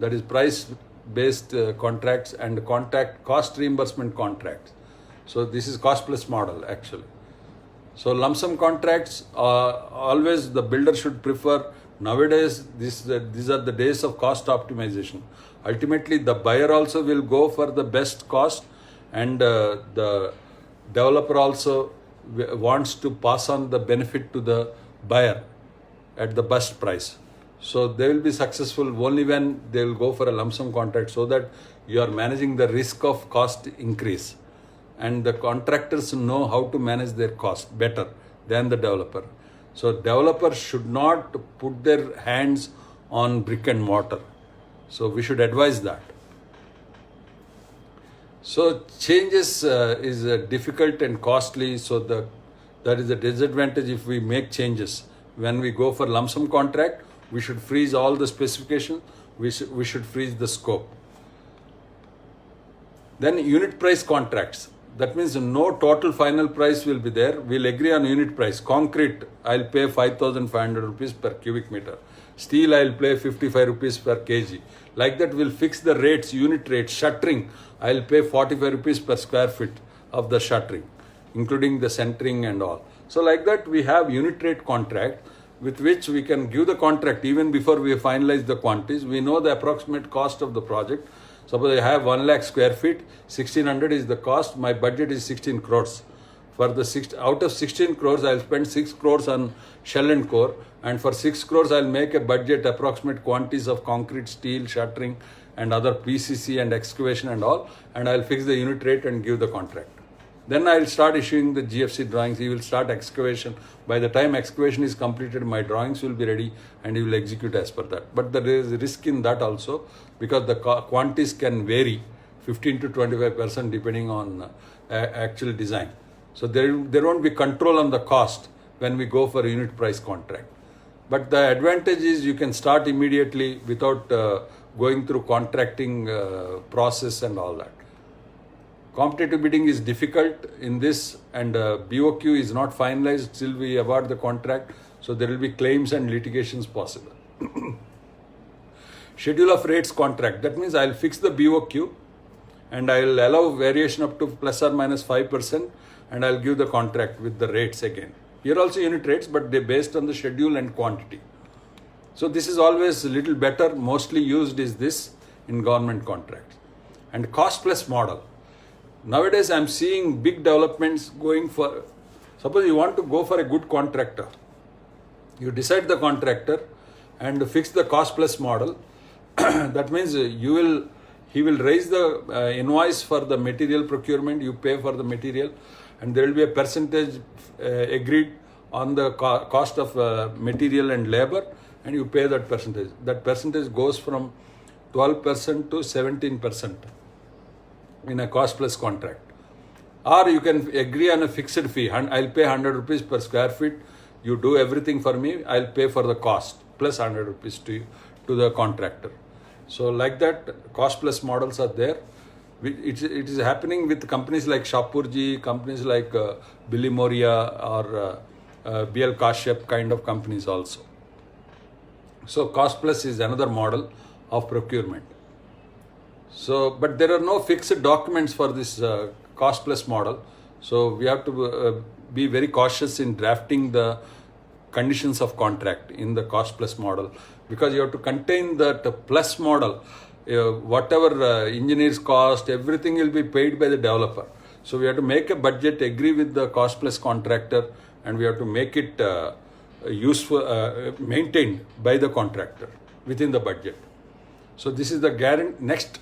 Speaker 1: that is price based contracts, and contract cost reimbursement contracts. So this is cost plus model actually. So lump sum contracts, always the builder should prefer. Nowadays, these are the days of cost optimization. Ultimately, the buyer also will go for the best cost, and the developer also wants to pass on the benefit to the buyer at the best price. So they will be successful only when they will go for a lump sum contract, so that you are managing the risk of cost increase. And the contractors know how to manage their cost better than the developer. So developers should not put their hands on brick and mortar. So we should advise that. So changes is difficult and costly. So that is a disadvantage if we make changes. When we go for lump sum contract, we should freeze all the specifications. We should freeze the scope. Then unit price contracts. That means no total final price will be there. We'll agree on unit price. Concrete, I'll pay 5,500 rupees per cubic meter. Steel, I'll pay 55 rupees per kg. Like that, we'll fix the rates, unit rates. Shuttering, I'll pay 45 rupees per square feet of the shuttering, including the centering and all. So like that, we have unit rate contract with which we can give the contract even before we finalize the quantities. We know the approximate cost of the project. Suppose I have 1 lakh square feet, 1600 is the cost, my budget is 16 crores. For the out of 16 crores, I'll spend 6 crores on shell and core, and for 6 crores, I'll make a budget approximate quantities of concrete, steel, shuttering, and other PCC and excavation and all, and I'll fix the unit rate and give the contract. Then I'll start issuing the GFC drawings. He will start excavation. By the time excavation is completed, my drawings will be ready and he will execute as per that. But there is risk in that also, because the quantities can vary 15 to 25% depending on actual design. So there won't be control on the cost when we go for a unit price contract. But the advantage is you can start immediately without going through contracting process and all that. Competitive bidding is difficult in this, and BOQ is not finalized till we award the contract. So there will be claims and litigations possible. Schedule of rates contract. That means I'll fix the BOQ and I'll allow variation up to plus or minus 5%, and I'll give the contract with the rates again. Here also unit rates, but they're based on the schedule and quantity. So this is always a little better. Mostly used is this in government contracts. And cost plus model. Nowadays, I'm seeing big developments going for, suppose you want to go for a good contractor, You decide the contractor and fix the cost plus model. That means he will raise the invoice for the material procurement, you pay for the material, and there will be a percentage agreed on the cost of material and labor, and you pay that percentage. That percentage goes from 12% to 17% in a cost plus contract. Or you can agree on a fixed fee. I'll pay 100 rupees per square feet. You do everything for me. I'll pay for the cost plus 100 rupees to the contractor. So like that, cost plus models are there. It is happening with companies like Shapurji, companies like Billy Moria or BL Kashyap kind of companies also. So cost plus is another model of procurement. So, but there are no fixed documents for this cost plus model. So we have to be very cautious in drafting the conditions of contract in the cost plus model, because you have to contain that plus model. Whatever engineers cost, everything will be paid by the developer. So we have to make a budget, agree with the cost plus contractor, and we have to make it useful, maintained by the contractor within the budget. So this is the next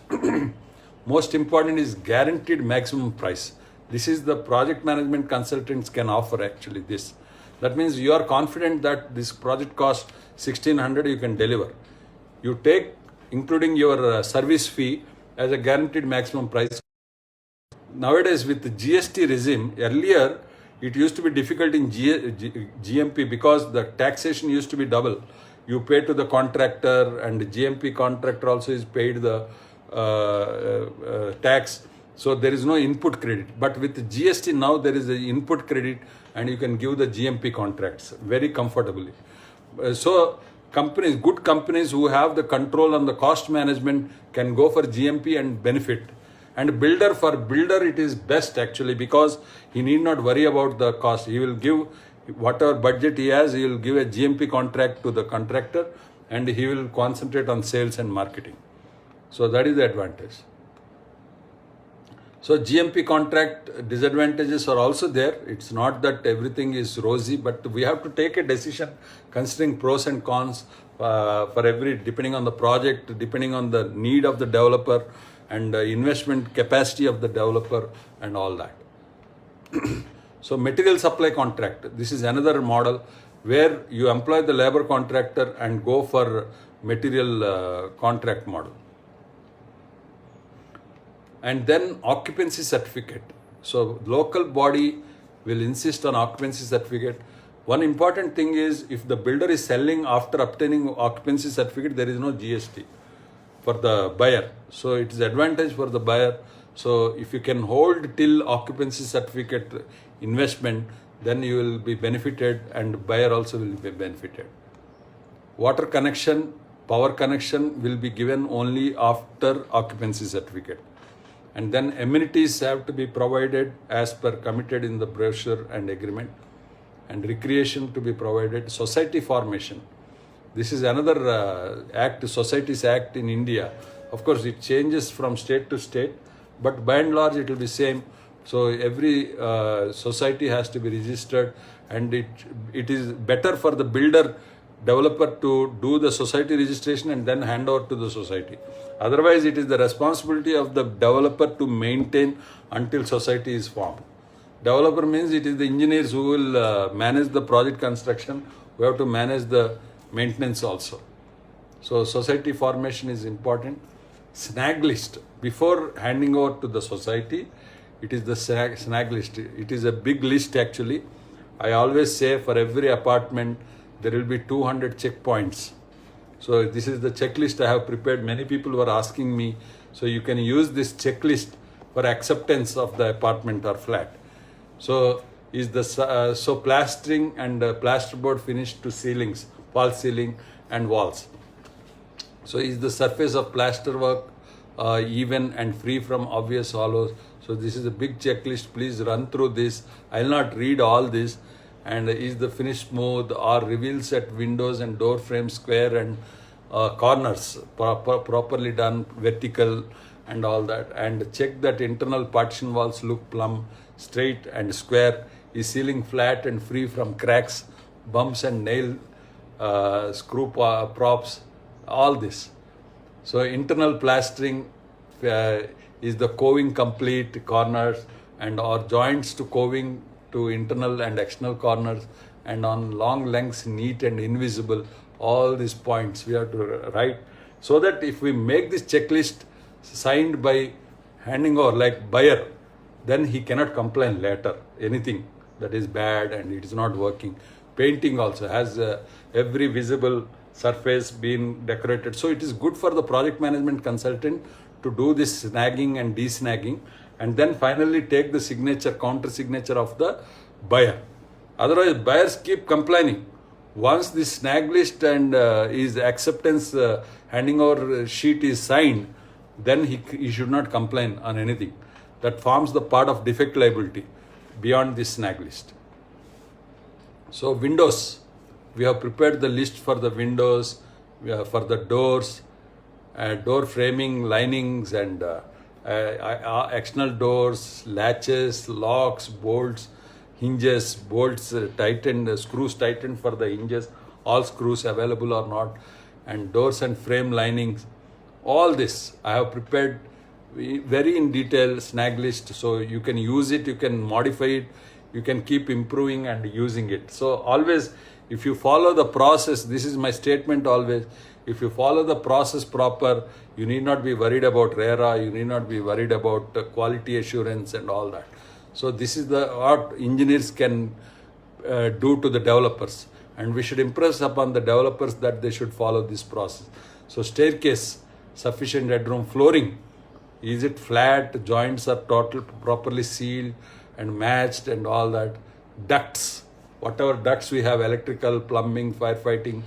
Speaker 1: most important is guaranteed maximum price. This is the project management consultants can offer actually this. That means you are confident that this project cost 1600, you can deliver. You take including your service fee as a guaranteed maximum price. Nowadays with the GST regime, earlier it used to be difficult in GMP because the taxation used to be double. You pay to the contractor, and the GMP contractor also is paid the tax. So there is no input credit. But with the GST now there is an input credit, and you can give the GMP contracts very comfortably. So companies, good companies who have the control on the cost management can go for GMP and benefit. And for builder it is best actually, because he need not worry about the cost. He will give whatever budget he has, he will give a GMP contract to the contractor, and he will concentrate on sales and marketing. So that is the advantage. So GMP contract disadvantages are also there. It's not that everything is rosy, but we have to take a decision considering pros and cons for depending on the project, depending on the need of the developer and investment capacity of the developer and all that. So material supply contract, this is another model where you employ the labor contractor and go for material contract model. And then occupancy certificate. So local body will insist on occupancy certificate. One important thing is, if the builder is selling after obtaining occupancy certificate, there is no GST for the buyer. So it is advantage for the buyer. So if you can hold till occupancy certificate investment, then you will be benefited, and buyer also will be benefited. Water connection, power connection will be given only after occupancy certificate. And then amenities have to be provided as per committed in the brochure and agreement, and recreation to be provided. Society formation. This is another act, Societies Act in India. Of course, it changes from state to state, but by and large it will be same. So every society has to be registered, and it is better for the developer to do the society registration and then hand over to the society. Otherwise, it is the responsibility of the developer to maintain until society is formed. Developer means it is the engineers who will manage the project construction, who have to manage the maintenance also. So society formation is important. Snag list. Before handing over to the society, it is the snag list. It is a big list actually. I always say for every apartment, there will be 200 checkpoints. So this is the checklist I have prepared. Many people were asking me, so you can use this checklist for acceptance of the apartment or flat. So so plastering and plasterboard finished to ceilings, false ceiling and walls. So is the surface of plaster work even and free from obvious hollows? So this is a big checklist. Please run through this. I will not read all this. And is the finish smooth, or reveals at windows and door frames square and corners properly done, vertical and all that. And check that internal partition walls look plumb, straight and square. Is ceiling flat and free from cracks, bumps and nail props, all this. So internal plastering is the coving complete corners and or joints to coving to internal and external corners, and on long lengths neat and invisible. All these points we have to write, so that if we make this checklist signed by handing over like buyer, then he cannot complain later anything that is bad and it is not working. Painting also has every visible surface been decorated. So it is good for the project management consultant to do this snagging and de-snagging, and then finally take the signature, counter signature of the buyer. Otherwise, buyers keep complaining. Once this snag list and his acceptance handing over sheet is signed, then he should not complain on anything. That forms the part of defect liability beyond this snag list. So windows, we have prepared the list for the windows, for the doors, door framing, linings, and external doors, latches, locks, bolts, hinges, bolts tightened, screws tightened for the hinges, all screws available or not, and doors and frame linings. All this I have prepared very in detail snag list, so you can use it, you can modify it, you can keep improving and using it. So always, if you follow the process, this is my statement always, if you follow the process proper, you need not be worried about RERA, you need not be worried about quality assurance and all that. So this is what engineers can do to the developers, and we should impress upon the developers that they should follow this process. So staircase, sufficient headroom. Flooring, is it flat, joints are properly sealed and matched and all that. Ducts, whatever ducts we have, electrical, plumbing, firefighting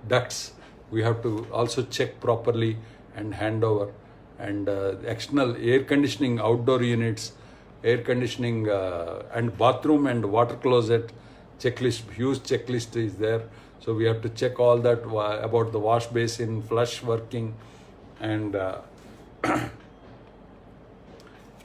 Speaker 1: ducts, we have to also check properly and hand over. And external air conditioning, outdoor units, air conditioning and bathroom and water closet checklist, huge checklist is there. So we have to check all that about the wash basin, flush working, and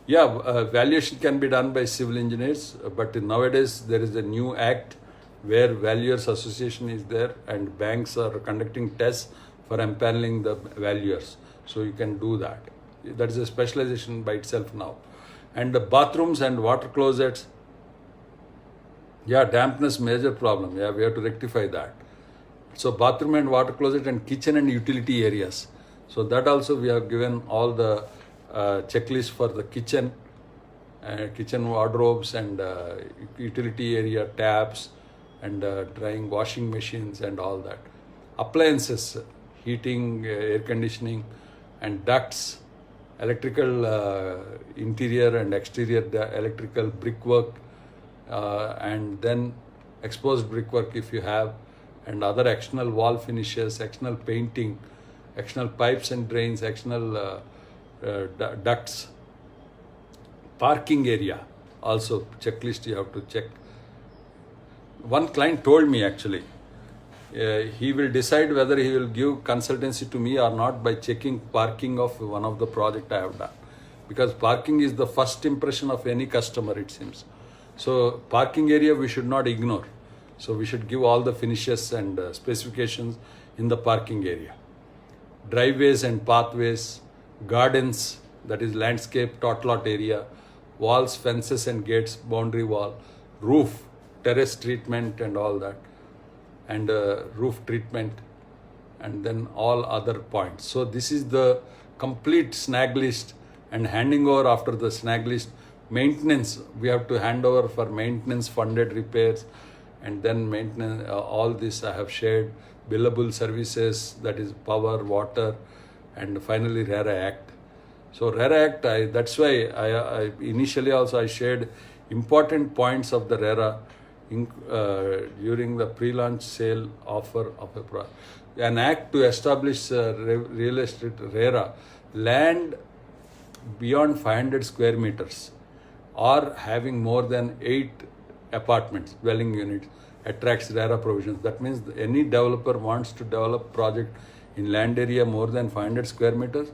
Speaker 1: valuation can be done by civil engineers, but nowadays there is a new act where Valuers Association is there, and banks are conducting tests for impaneling the valuers. So you can do that. That is a specialization by itself now. And the bathrooms and water closets, dampness major problem. We have to rectify that. So bathroom and water closet and kitchen and utility areas. So that also we have given all the checklist for the kitchen, kitchen wardrobes and utility area taps and drying washing machines and all that. Appliances, heating, air conditioning and ducts, electrical interior and exterior electrical brickwork, and then exposed brickwork if you have, and other external wall finishes, external painting, external pipes and drains, external ducts. Parking area also checklist you have to check. One client told me actually, he will decide whether he will give consultancy to me or not by checking parking of one of the project I have done, because parking is the first impression of any customer, it seems. So parking area we should not ignore. So we should give all the finishes and specifications in the parking area. Driveways and pathways, gardens, that is landscape, tot lot area, walls, fences and gates, boundary wall, roof, terrace treatment and all that, and roof treatment, and then all other points. So this is the complete snag list, and handing over after the snag list. Maintenance, we have to hand over for maintenance funded repairs, and then maintenance, all this I have shared. Billable services, that is power, water, and finally RERA Act. So RERA Act, that's why I initially also I shared important points of the RERA during the pre-launch sale offer of a product. An act to establish real estate RERA, land beyond 500 square meters or having more than 8 apartments, dwelling units, attracts RERA provisions. That means any developer wants to develop project in land area more than 500 square meters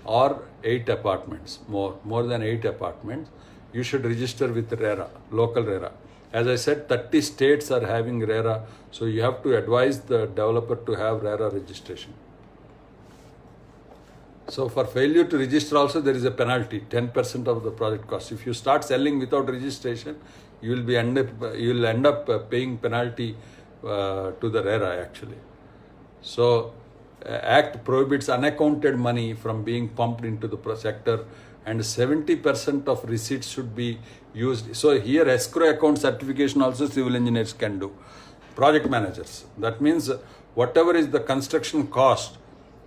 Speaker 1: or 8 apartments, more than 8 apartments, you should register with RERA, local RERA. As I said, 30 states are having RERA, so you have to advise the developer to have RERA registration. So for failure to register also there is a penalty, 10% of the project cost. If you start selling without registration, you will end up paying penalty to the RERA actually. So Act prohibits unaccounted money from being pumped into the sector, and 70% of receipts should be used. So here escrow account certification also civil engineers can do, project managers. That means whatever is the construction cost,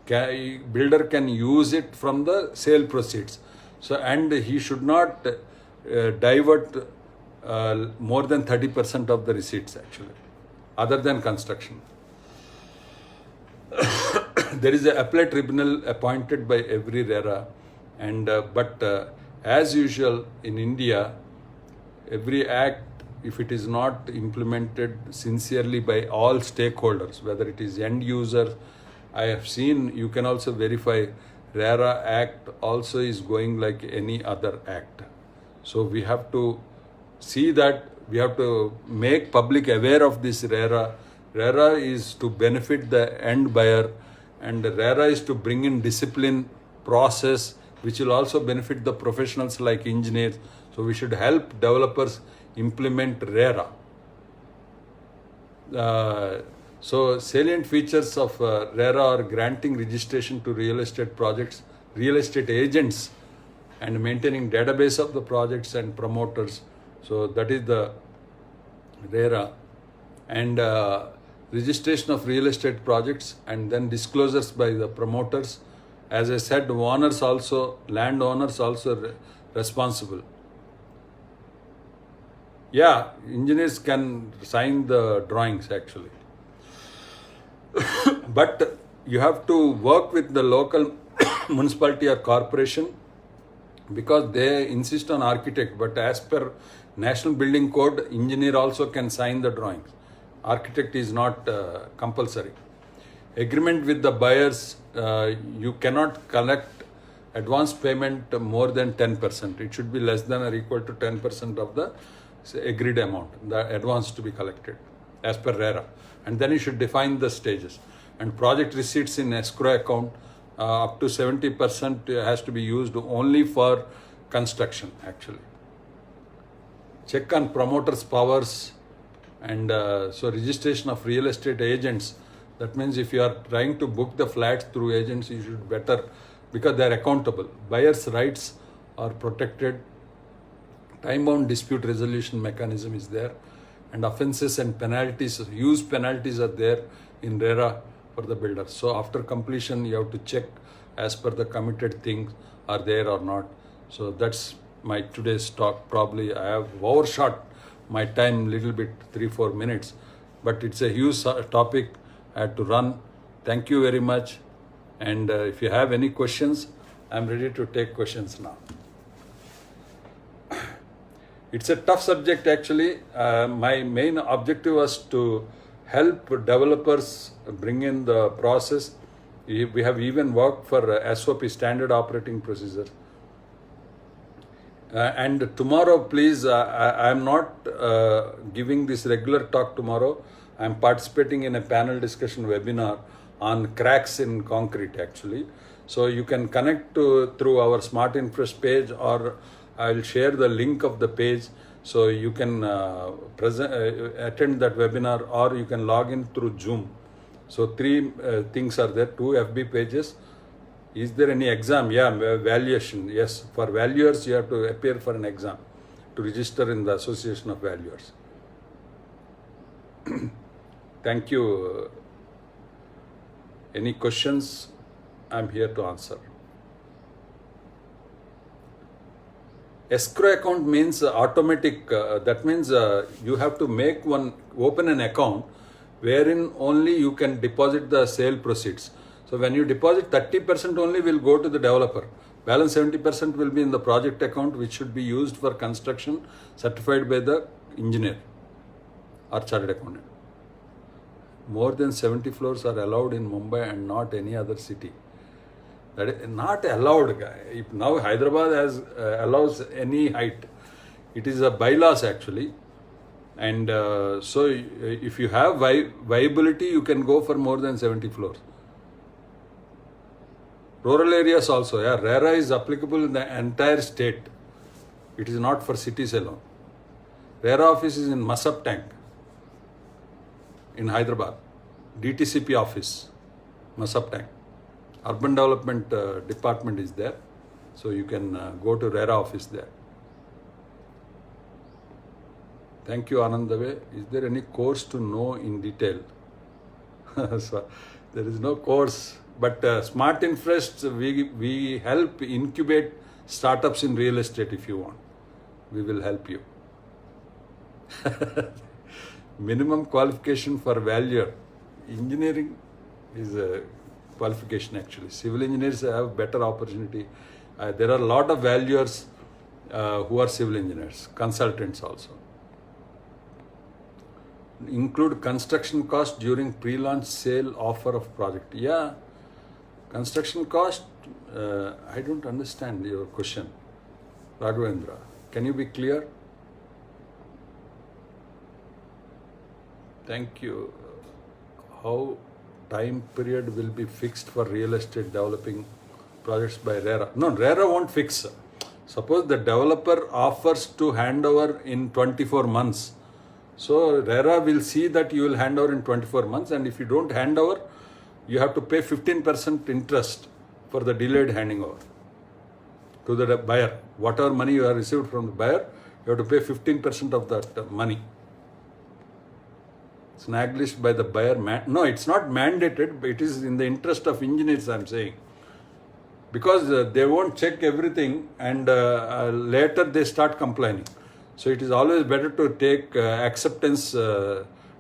Speaker 1: builder can use it from the sale proceeds. So, and he should not divert more than 30% of the receipts actually, other than construction. There is an appellate tribunal appointed by every RERA, and but as usual in India, every act, if it is not implemented sincerely by all stakeholders, whether it is end users, I have seen, you can also verify, RERA Act also is going like any other act. So we have to see that, we have to make public aware of this RERA. RERA is to benefit the end buyer, and RERA is to bring in discipline, process, which will also benefit the professionals like engineers. So we should help developers implement RERA. So salient features of RERA are granting registration to real estate projects, real estate agents, and maintaining database of the projects and promoters. So that is the RERA. And registration of real estate projects, and then disclosures by the promoters. As I said, owners also, landowners also responsible. Yeah, engineers can sign the drawings actually. But you have to work with the local municipality or corporation, because they insist on architect, but as per National Building Code, engineer also can sign the drawings. Architect is not compulsory. Agreement with the buyers, you cannot collect advance payment more than 10%. It should be less than or equal to 10% of the agreed amount, the advance to be collected as per RERA. And then you should define the stages. And project receipts in escrow account, up to 70% has to be used only for construction actually. Check on promoters' powers, and so registration of real estate agents. That means if you are trying to book the flats through agents, you should better, because they are accountable. Buyers' rights are protected. Time-bound dispute resolution mechanism is there, and offenses and penalties, huge penalties are there in RERA for the builder. So after completion, you have to check as per the committed things are there or not. So that's my today's talk. Probably I have overshot my time little bit, 3-4 minutes, but it's a huge topic. I had to run. Thank you very much. And if you have any questions, I'm ready to take questions now. It's a tough subject actually. My main objective was to help developers bring in the process. We have even worked for SOP, Standard Operating Procedure. And tomorrow, please, I am not giving this regular talk tomorrow. I am participating in a panel discussion webinar on cracks in concrete actually. So you can connect through our Smart Interest page, or I will share the link of the page, so you can attend that webinar, or you can log in through Zoom. So 3 things are there, 2 FB pages. Is there any exam? Yeah, valuation. Yes, for valuers, you have to appear for an exam to register in the Association of Valuers. Thank you. Any questions? I'm here to answer. Escrow account means automatic. That means you have to open an account wherein only you can deposit the sale proceeds. So when you deposit, 30% only will go to the developer. Balance 70% will be in the project account, which should be used for construction, certified by the engineer or chartered accountant. More than 70 floors are allowed in Mumbai and not any other city. That is not allowed. If now Hyderabad allows any height. It is a bylaws actually. And so if you have viability, you can go for more than 70 floors. Rural areas also, yeah, RERA is applicable in the entire state. It is not for cities alone. RERA office is in Masab Tank in Hyderabad. DTCP office, Masab Tank. Urban Development Department is there. So you can go to RERA office there. Thank you, Anand Dave. Is there any course to know in detail? So, there is no course, but Smart Infrest, we help incubate startups in real estate. If you want, we will help you. Minimum qualification for valuer. Engineering is a qualification actually. Civil engineers have better opportunity. There are a lot of valuers who are civil engineers, consultants also. Include construction cost during pre-launch sale offer of project. Yeah, construction cost, I don't understand your question, Raghavendra. Can you be clear? Thank you. How time period will be fixed for real estate developing projects by RERA? No, RERA won't fix. Suppose the developer offers to hand over in 24 months. So RERA will see that you will hand over in 24 months, and if you don't hand over, you have to pay 15% interest for the delayed handing over to the buyer. Whatever money you have received from the buyer, you have to pay 15% of that money. Snag list by the buyer. No, it's not mandated, but it is in the interest of engineers, I'm saying. Because they won't check everything, and later they start complaining. So it is always better to take acceptance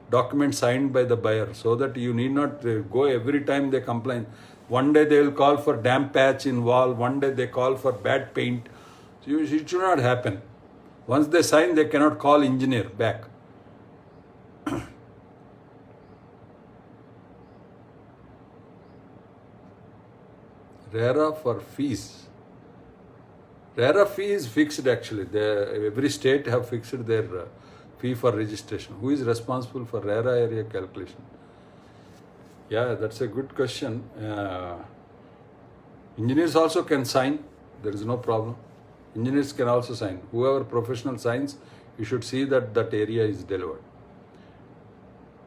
Speaker 1: document signed by the buyer, so that you need not go every time they complain. One day they will call for damp patch in wall, one day they call for bad paint. So it should not happen. Once they sign, they cannot call engineer back. RERA for fees. RERA fee is fixed actually. Every state have fixed their fee for registration. Who is responsible for RERA area calculation? Yeah, that's a good question. Engineers also can sign. There is no problem. Engineers can also sign. Whoever professional signs, you should see that that area is delivered.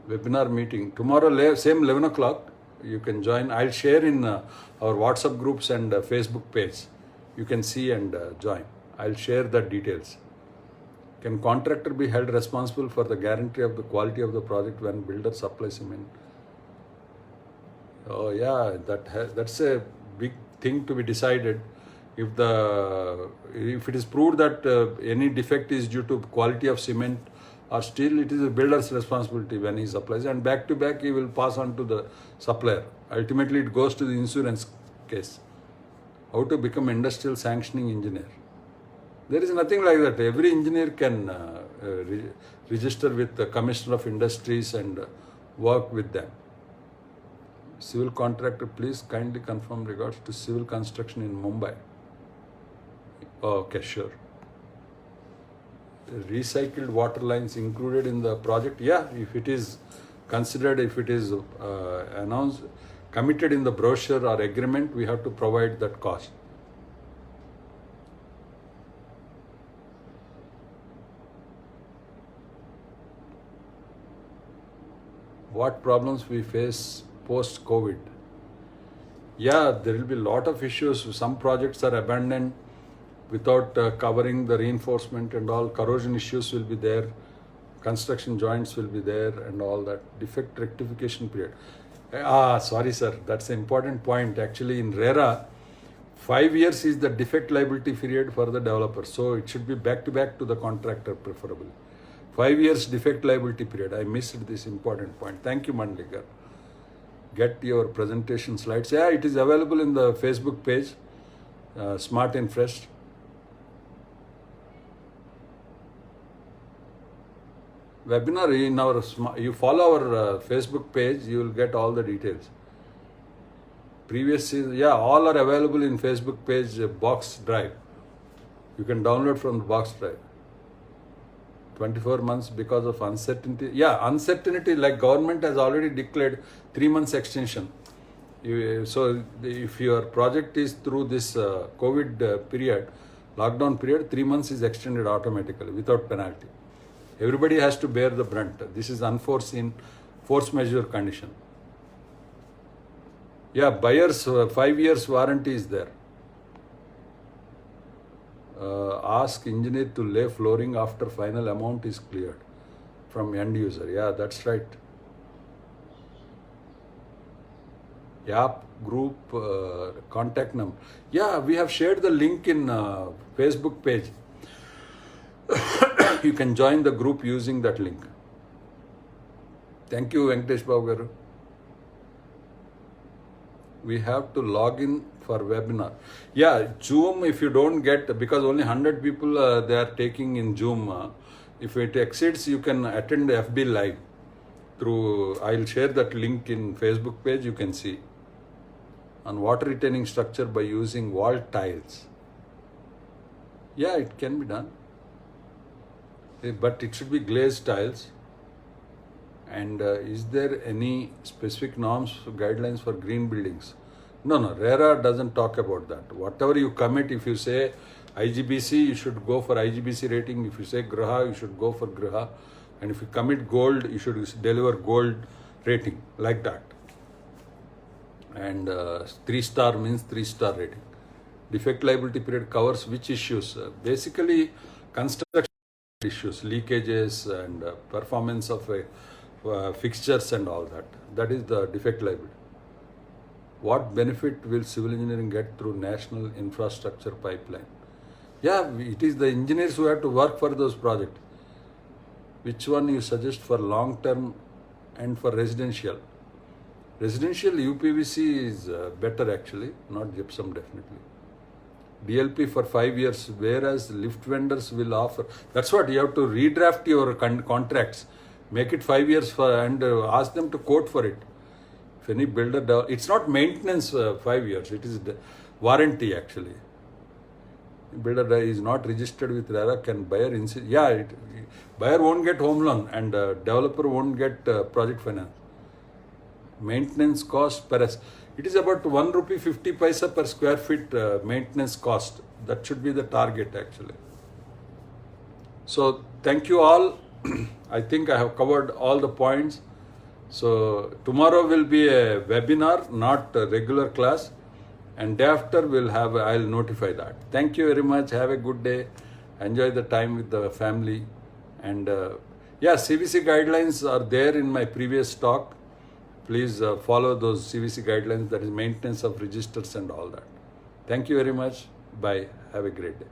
Speaker 1: Webinar meeting. Tomorrow, same 11 o'clock, you can join. I'll share in our WhatsApp groups and Facebook page. You can see and join. I'll share the details. Can contractor be held responsible for the guarantee of the quality of the project when builder supplies cement? Oh yeah, that's a big thing to be decided. If it is proved that any defect is due to quality of cement or steel, it is the builder's responsibility when he supplies, and back to back he will pass on to the supplier. Ultimately, it goes to the insurance case. How to become industrial sanctioning engineer? There is nothing like that. Every engineer can register with the Commissioner of Industries and work with them. Civil contractor, please kindly confirm regards to civil construction in Mumbai. Okay, sure. Recycled water lines included in the project? Yeah, if it is considered, if it is announced, committed in the brochure or agreement, we have to provide that cost. What problems we face post-COVID? Yeah, there will be a lot of issues. Some projects are abandoned without covering the reinforcement and all. Corrosion issues will be there. Construction joints will be there and all that. Defect rectification period. Sorry sir, that's an important point. Actually in RERA, 5 years is the defect liability period for the developer. So it should be back to back to the contractor preferably. 5 years defect liability period. I missed this important point. Thank you, Mandlikar. Get your presentation slides. Yeah, it is available in the Facebook page, Smart Infrest. Webinar in our, you follow our Facebook page, you will get all the details. Previous season, yeah, all are available in Facebook page Box Drive. You can download from the Box Drive. 24 months because of uncertainty. Yeah, uncertainty, like government has already declared 3 months extension. So if your project is through this COVID period, lockdown period, 3 months is extended automatically without penalty. Everybody has to bear the brunt. This is unforeseen force majeure condition. Yeah, buyers 5 years warranty is there. Ask engineer to lay flooring after final amount is cleared from end user. Yeah, that's right. App group contact number. Yeah, we have shared the link in Facebook page. You can join the group using that link. Thank you, Venkatesh Babu garu. We have to log in for webinar. Yeah, Zoom, if you don't get, because only 100 people they are taking in Zoom, if it exceeds, you can attend the FB Live through, I'll share that link in Facebook page, you can see. On water retaining structure by using wall tiles. Yeah, it can be done. But it should be glazed tiles. And is there any specific norms, guidelines for green buildings? No, RERA doesn't talk about that. Whatever you commit, if you say IGBC, you should go for IGBC rating. If you say Graha, you should go for Graha. And if you commit gold, you should deliver gold rating, like that. And 3-star means 3-star rating. Defect liability period covers which issues? Basically, construction issues, leakages and performance of fixtures and all that. That is the defect liability. What benefit will civil engineering get through national infrastructure pipeline? Yeah, it is the engineers who have to work for those projects. Which one you suggest for long term and for residential? Residential UPVC is better actually, not gypsum definitely. DLP for 5 years, whereas lift vendors will offer. That's what you have to redraft your contracts. Make it 5 years and ask them to quote for it. If any builder, it's not maintenance 5 years, it is warranty actually. Builder is not registered with RERA, can buyer buyer won't get home loan and developer won't get project finance. Maintenance cost per it is about 1 rupee 50 paisa per square feet maintenance cost. That should be the target actually. So thank you all. I think I have covered all the points. So tomorrow will be a webinar, not a regular class, and day after I'll notify that. Thank you very much. Have a good day. Enjoy the time with the family. And CVC guidelines are there in my previous talk. Please follow those CVC guidelines, that is maintenance of registers and all that. Thank you very much. Bye. Have a great day.